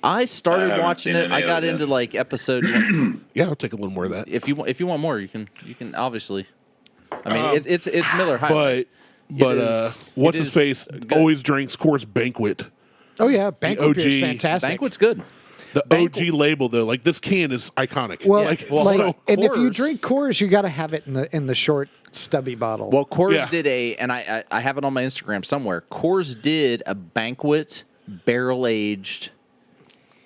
I started haven't watching seen it. I any got of it into yet. like episode one. Yeah, I'll take a little more of that. If you want more, you can obviously. I mean, it's Miller High Life. But is- what's it his is face? good. Always drinks Coors Banquet. Oh yeah, Banquet beer is OG. fantastic. Banquet's good. The Banquet- OG label though, like this can is iconic. Well, like, well, like, hold on. and if you Coors- drink Coors, you got to have it in the short stubby bottle. Well, Coors Yeah. did and I have it on my Instagram somewhere. Coors did a Banquet barrel aged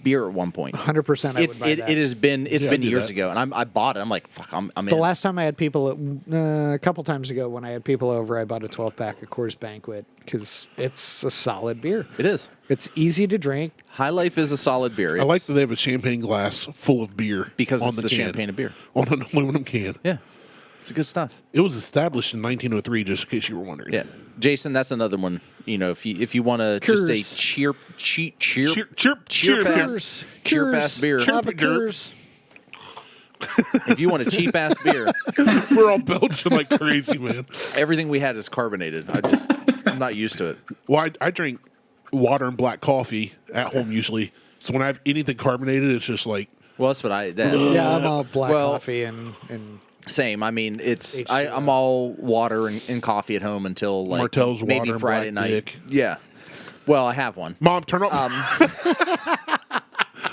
beer at one point. 100%, I would buy that. It has been Yeah, I been do years that. ago, and I bought it. I'm like, fuck, I'm The in. last time I had people, a couple times ago when I had people over, I bought a 12-pack of Coors Banquet because it's a solid beer. It is. It's easy to drink. High Life is a solid beer. I like It's- that they have a champagne glass full of beer because on it's the the can, champagne of beer. on an aluminum can. Yeah, it's good stuff. It was established in 1903, just in case you were wondering. Yeah, Jason, that's another one. You know, if you want to just a Coors. cheer Coors. ass beer. Have a Coors. If you want a cheap ass beer, We're all belching like crazy, man. everything we had is carbonated. I'm not used to it. Well, I drink water and black coffee at home usually. So when I have anything carbonated, it's just like Well, that's what I. Yeah, I'm all black Well- coffee and Same. I mean, it's H2O. I'm all water and coffee at home until like Martelle's maybe water and Friday black night. dick. Yeah. Well, I have one. Mom, turn off.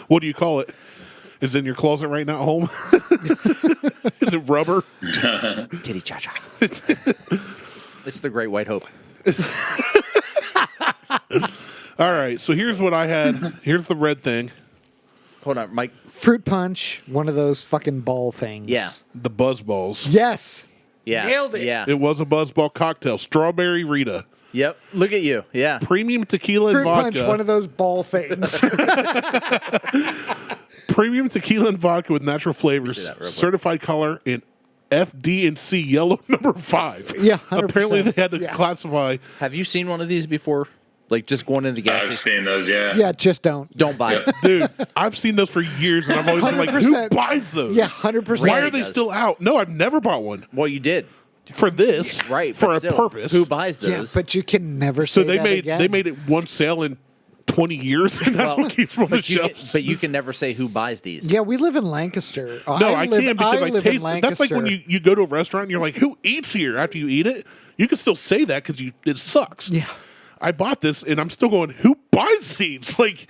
What do you call it? Is it in your closet right now at home? Is it rubber? Titty cha cha. It's the Great White Hope. All right, so here's what I had. Here's the red thing, Hold on, Mike. fruit punch, one of those fucking ball things. Yeah. the Buzz Balls. Yes. Yeah. Nailed it. Yeah. It was a Buzz Ball cocktail, strawberry Rita, Yep. Look at you. Yeah. premium tequila and Fruit punch, vodka. one of those ball things. Premium tequila and vodka with natural flavors, see that real quick. certified color in FD and C yellow number 5. Yeah, 100%. Apparently they had to Yeah. classify. Have you seen one of these before? Like just going into the gas I've station? seen those, yeah. Yeah, just don't. Don't buy it. Dude, I've seen those for years, and I've always been like, who 100%. buys those? Yeah, 100%. Why are Randy they does. still out? No, I've never bought one Well, you did. for this. Right. For but a still, purpose. Who buys Yeah, those? but you can never So say they that made again. they made it one sale in 20 years, and that's Well, what keeps them on the but you can, shelves. but you can never say who buys these. Yeah, we live in Lancaster. No, I can't because I live taste in it. That's like when Lancaster. you go to a restaurant and you're like, who eats here after you eat it? You can still say that because it sucks. Yeah. I bought this and I'm still going, who buys these? Like,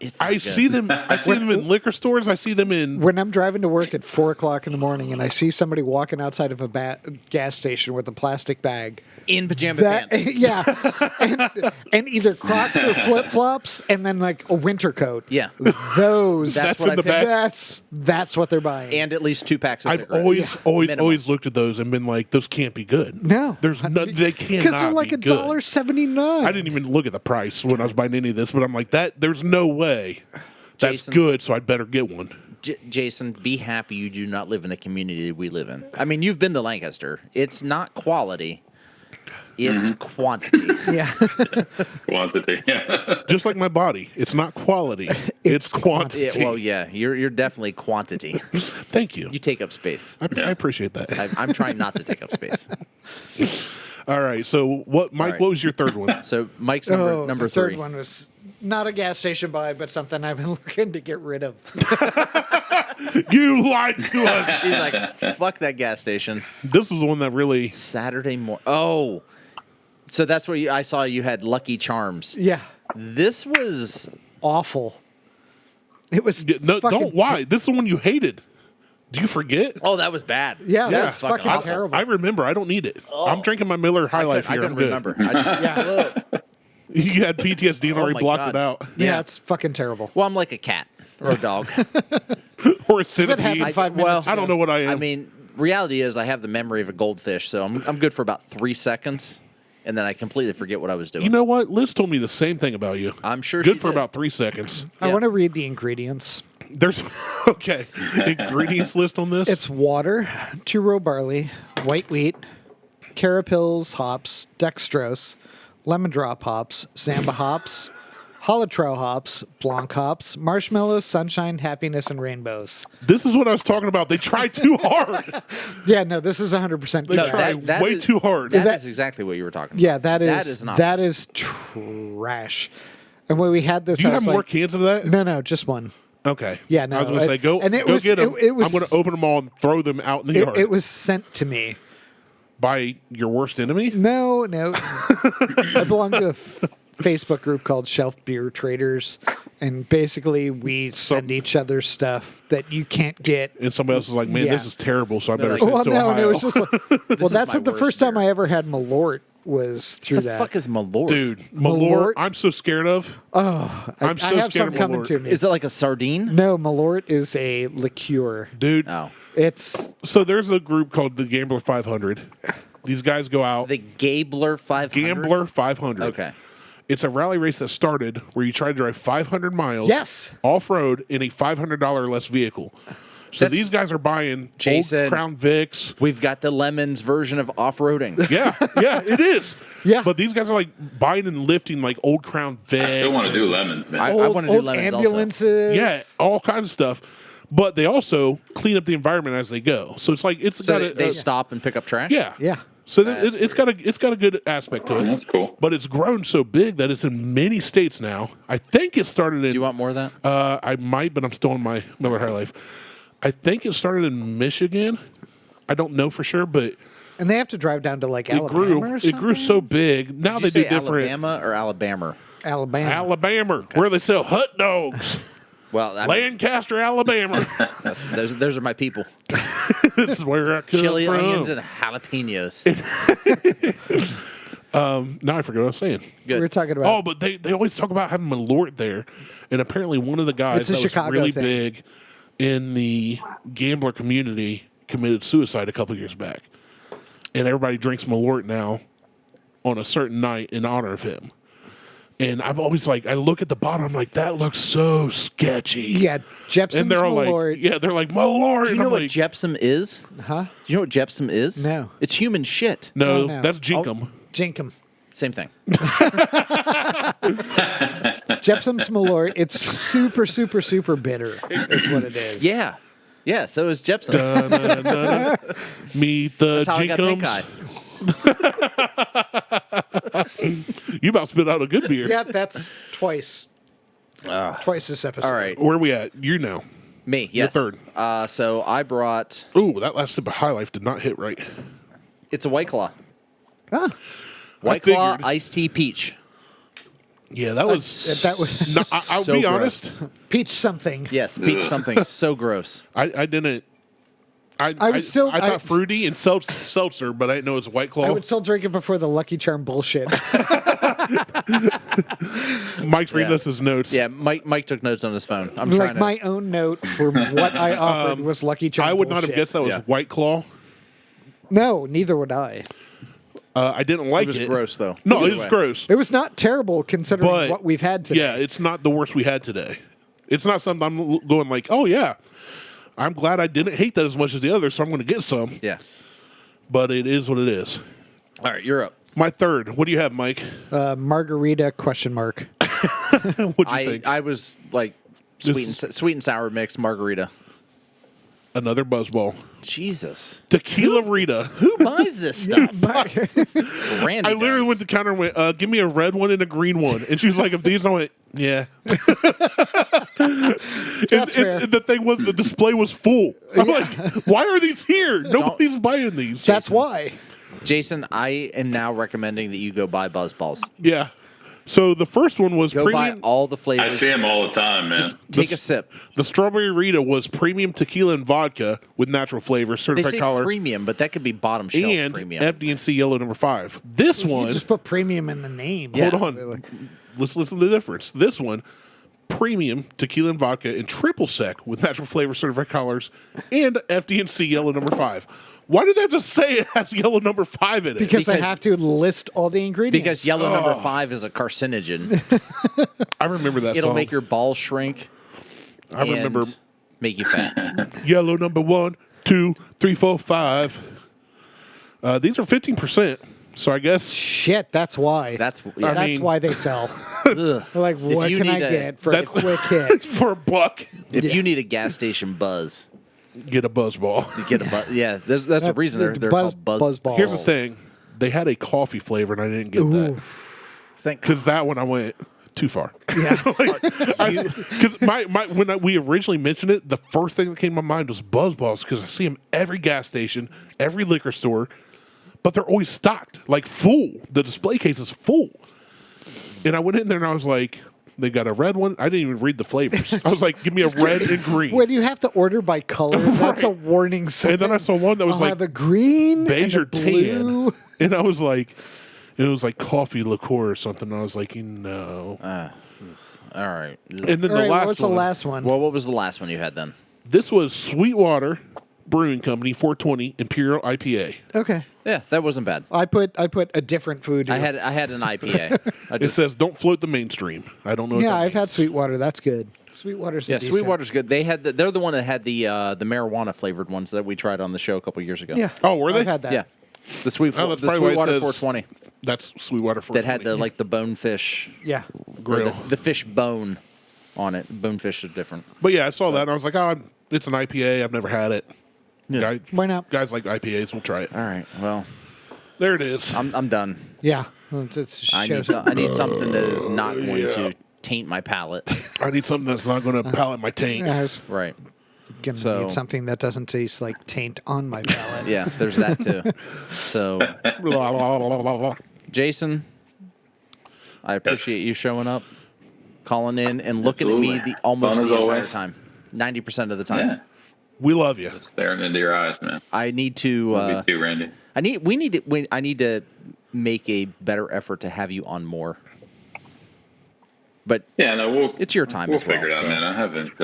It's not I good. see them. I see them in liquor stores. I see them in. When I'm driving to work at 4:00 in the morning and I see somebody walking outside of a gas station with a plastic bag, in pajama that pants. yeah, and either Crocs or flip flops, and then like a winter coat. Yeah. those. That's That's what in I the picked. bag. That's what they're buying. And at least 2 packs of I've cigarettes. always Minimum. looked at those and been like, those can't be good. no, there's no. They cannot because they're like be good. $1.79. I didn't even look at the price when I was buying any of this, but I'm like, that. There's no way. That's Jason. good, so I'd better get one. Jason, be happy you do not live in the community we live in. I mean, you've been to Lancaster. It's not quality. It's quantity. Yeah, Quantity. Yeah. Just like my body, it's not quality; it's quantity. Yeah, well, yeah, you're definitely quantity. Thank you. You take up space. I appreciate that. I'm trying not to take up space. All right. So, what, Mike? right. What was your third one? So Mike's number the 3. third one was not a gas station buy, but something I've been looking to get rid of. You lied to us. He's like, fuck that gas station. This was the one that really. Saturday morning. Oh, so that's where I saw you had Lucky Charms. Yeah, This was Awful. It was No, fucking don't. Why? This is the one you hated. Do you forget? oh, that was bad. Yeah, That that's was fucking awful. terrible. I remember. I don't need it. I'm drinking my Miller High Life I here. couldn't I'm good. remember. I just, Yeah. You had PTSD and Oh already my blocked God. it out. Yeah, Yeah. it's fucking terrible. Well, I'm like a cat or a dog. Or a If it centipede. happened 5 minutes I don't know what I am. I mean, reality is I have the memory of a goldfish, so I'm good for about 3 seconds, and then I completely forget what I was doing. You know what? Liz told me the same thing about you. I'm sure Good she for did. about 3 seconds. I Yeah. want to read the ingredients. There's okay ingredients list on this. It's water, 2-row barley, white wheat, carapils hops, dextrose, lemon drop hops, Zamba hops, holotrow hops, blanc hops, marshmallows, sunshine, happiness, and rainbows. This is what I was talking about. They try too hard. Yeah, no, this is 100% They No, correct. try that way is- too hard. That That- is exactly what you were talking about. Yeah, that That is is not. that is trash. And when we had this, Do you I have was more like, cans of that? no, just one. Okay. Yeah, no, I was going to say, go, and it go was- get them. it was- I'm going to open them all and throw them out in the yard. It was sent to me. By your worst enemy? No. I belong to a Facebook group called Shelf Beer Traders, and basically we send each other stuff that you can't get. And somebody else is like, man, Yeah. this is terrible, so I better like, send Well, it to no, and Ohio. it was just like, well, is that's my like the worst first time beer. I ever had Malort was through The that. fuck is Malort? Dude, Malort? Malort, I'm so scared of. I'm so I have scared some of coming Malort. to me. Is it like a sardine? No, Malort is a liqueur. Dude, Oh. It's so there's a group called the Gambler 500. These guys go out. The Gabler 500? Gambler 500. Okay. It's a rally race that started where you try to drive 500 miles Yes. off-road in a $500 less vehicle. So That's- these guys are buying Jason. old Crown Vics. We've got the Lemons version of off-roading. Yeah, it is. Yeah. But these guys are like buying and lifting like old Crown Vics. I still want to do lemons, man. I old, wanna do old lemons also. ambulances. Yeah, all kinds of stuff. But they also clean up the environment as they go. So it's like it's So got they stop and pick up trash? yeah. Yeah. So That's it's got a good aspect to it. That's cool. But it's grown so big that it's in many states now. I think it started in. Do you want more of that? I might, but I'm still on my Miller High Life. I think it started in Michigan. I don't know for sure, but And they have to drive down to like it Alabama grew. or It grew something? so big. Now Did you they do say different. Alabama or Alabama? Alabama. Alabama, where they sell hot dogs. Well, I mean, Lancaster, Alabama. those are my people. This is where I come Chili, from. onions, and jalapenos. Now I forget what I was saying. Good. We were talking about. Oh, but they always talk about having Malort there, and apparently one of the guys It's a that was Chicago really thing. big in the gambler community committed suicide a couple years back, and everybody drinks Malort now on a certain night in honor of him. And I'm always like, I look at the bottle, I'm like, that looks so sketchy. Yeah, Jepson's and they're all Malort. like, yeah, they're like Malort. Do you and know I'm what like, Jepsum is? Huh? Do you know what Jepsum is? No. It's human shit. no, Oh, no. that's Jinkum. Jinkum. Same thing. Jepson's Malort. It's super, super, super bitter. Is what it is. Yeah. Yeah, so is Jepsum. Da-na-na-na. Meet the That's how I got pink Jinkums. eye. You about spit out a good beer. Yeah, that's twice. Twice this episode. All right. Where we at? You know. Me, You're yes. third. So I brought, Ooh, that last sip of High Life did not hit right. it's a White Claw. Ah, White Claw figured. iced tea peach. Yeah, that was. that was No, I'll So be gross. honest. peach something. Yes, peach something so gross. I didn't. I would still- I thought I- fruity and seltzer, but I didn't know it was White Claw. I would still drink it before the Lucky Charm bullshit. Mike's reading Yeah. us his notes. Yeah, Mike took notes on his phone. I'm like trying to. my own note for what I offered was Lucky Charm. I would not have bullshit. guessed that was Yeah. White Claw. No, neither would I. I didn't like It it. was gross, though. No, Either it was way. gross. It was not terrible considering But what we've had today. yeah, it's not the worst we had today. It's not something I'm going like, oh yeah, I'm glad I didn't hate that as much as the others, so I'm going to get some. Yeah. But it is what it is. All right, you're up. My third. What do you have, Mike? Margarita question mark. What'd you think? I was like sweet and sour mixed margarita. Another buzzball. Jesus. Tequila Rita. Who buys this stuff? Randy I literally does. went to the counter and went, give me a red one and a green one. And she was like, of these? And I went, yeah. That's fair. And the thing was, the display was full. I'm like, why are these here? Nobody's buying these. That's why. Jason, I am now recommending that you go buy Buzzballs. Yeah. So the first one was Go premium. buy all the I flavors. see them all the time, man. Just take a sip. The strawberry Rita was premium tequila and vodka with natural flavors, They certified say collar, premium, but that could be bottom shelf and premium. FD&C yellow number 5. This You one, just put premium in the name. Yeah. hold on, let's listen to the difference. This one, premium tequila and vodka and triple sec with natural flavors, certified collars, and FD&C yellow number 5. Why do they have to say it has yellow number 5 in it? Because they have to list all the ingredients. Because yellow number 5 is a carcinogen. I remember that It'll song. make your balls shrink. I remember and make you fat. yellow number 1, 2, 3, 4, 5. These are 15%. So I guess Shit, that's why. That's I That's mean- why they sell. ugh. They're like, what you can I need a- get for a That's- quick hit? for $1, If you need a gas station buzz, get a buzz ball. you get a buzz. Yeah, that's a reason they're called buzz balls. Here's the thing. They had a coffee flavor, and I didn't get that. Thank Because that one I went too far. Yeah. Because we originally mentioned it, the first thing that came to my mind was Buzz Balls, because I see them every gas station, every liquor store, but they're always stocked, like full. The display case is full. And I went in there and I was like, they got a red one. I didn't even read the flavors. I was like, give me a red and green. When you have to order by color, that's a warning sign. And then I saw one that was I'll like have a green beige and or a blue. tan. And I was like, it was like coffee liqueur or something. I was like, no. All right. And then All the right, last what's one. the last one? Well, what was the last one you had then? This was Sweetwater Brewing Company 420 Imperial IPA. Okay. Yeah, that wasn't bad. I put a different food. I here. had an IPA. I It just, says, don't float the mainstream. I don't know what Yeah, that I've had means. Sweetwater. That's good. Sweetwater's yeah, decent. Sweetwater's good. They're the one that had the marijuana flavored ones that we tried on the show a couple years ago. Yeah. Oh, were they? I've had that. Yeah. The Oh, that's the probably why it Sweetwater says 420 That's Sweetwater 420. that had the bonefish Yeah. or grill. the fish bone on it. Bonefish is different. But yeah, I saw that and I was like, oh, it's an IPA. I've never had it. Yeah. Why not? Guys like IPAs. We'll try it. All right. Well, There it is. I'm done. Yeah. Well, it just I shows- need something that is not going to taint my palate. I need something that's not going to palate my taint. I was Right. gonna So- need something that doesn't taste like taint on my palate. Yeah, there's that too. So, Blah, blah, blah, blah, blah. Jason, I appreciate you showing up, calling in, and looking Absolutely. at me almost Fun as the entire always. time. 90% of the time. Yeah. We love you. Staring into your eyes, man. I need to. Love you too, Randy. I need to make a better effort to have you on more. But Yeah, no, it's your time We'll as well. figure it out, so- man. I haven't.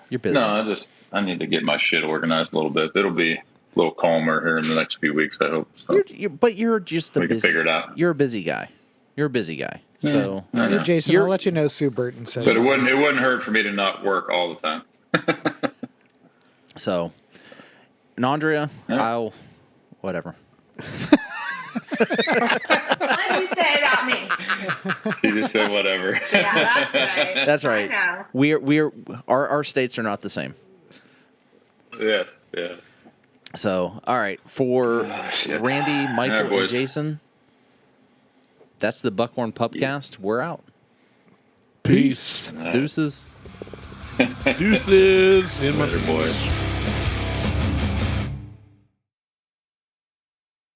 You're busy. No, I need to get my shit organized a little bit. It'll be a little calmer here in the next few weeks, I hope. So. But you're just a We can busy. figure it out. You're a busy guy. You're a busy guy. So I know. Hey, Jason, You're- I'll let you know Sue Burton says. But it wouldn't hurt for me to not work all the time. So, and Andrea, Yeah. I'll whatever. What did you say about me? You just said whatever. Yeah, that's right. That's right. I know. We're our states are not the same. Yes, yeah. So, all right, for shit. Randy, All Michael, right, and boys. Jason, that's the Buckhorn Pubcast. We're out. Peace. Deuces. Deuces in my Later, boys.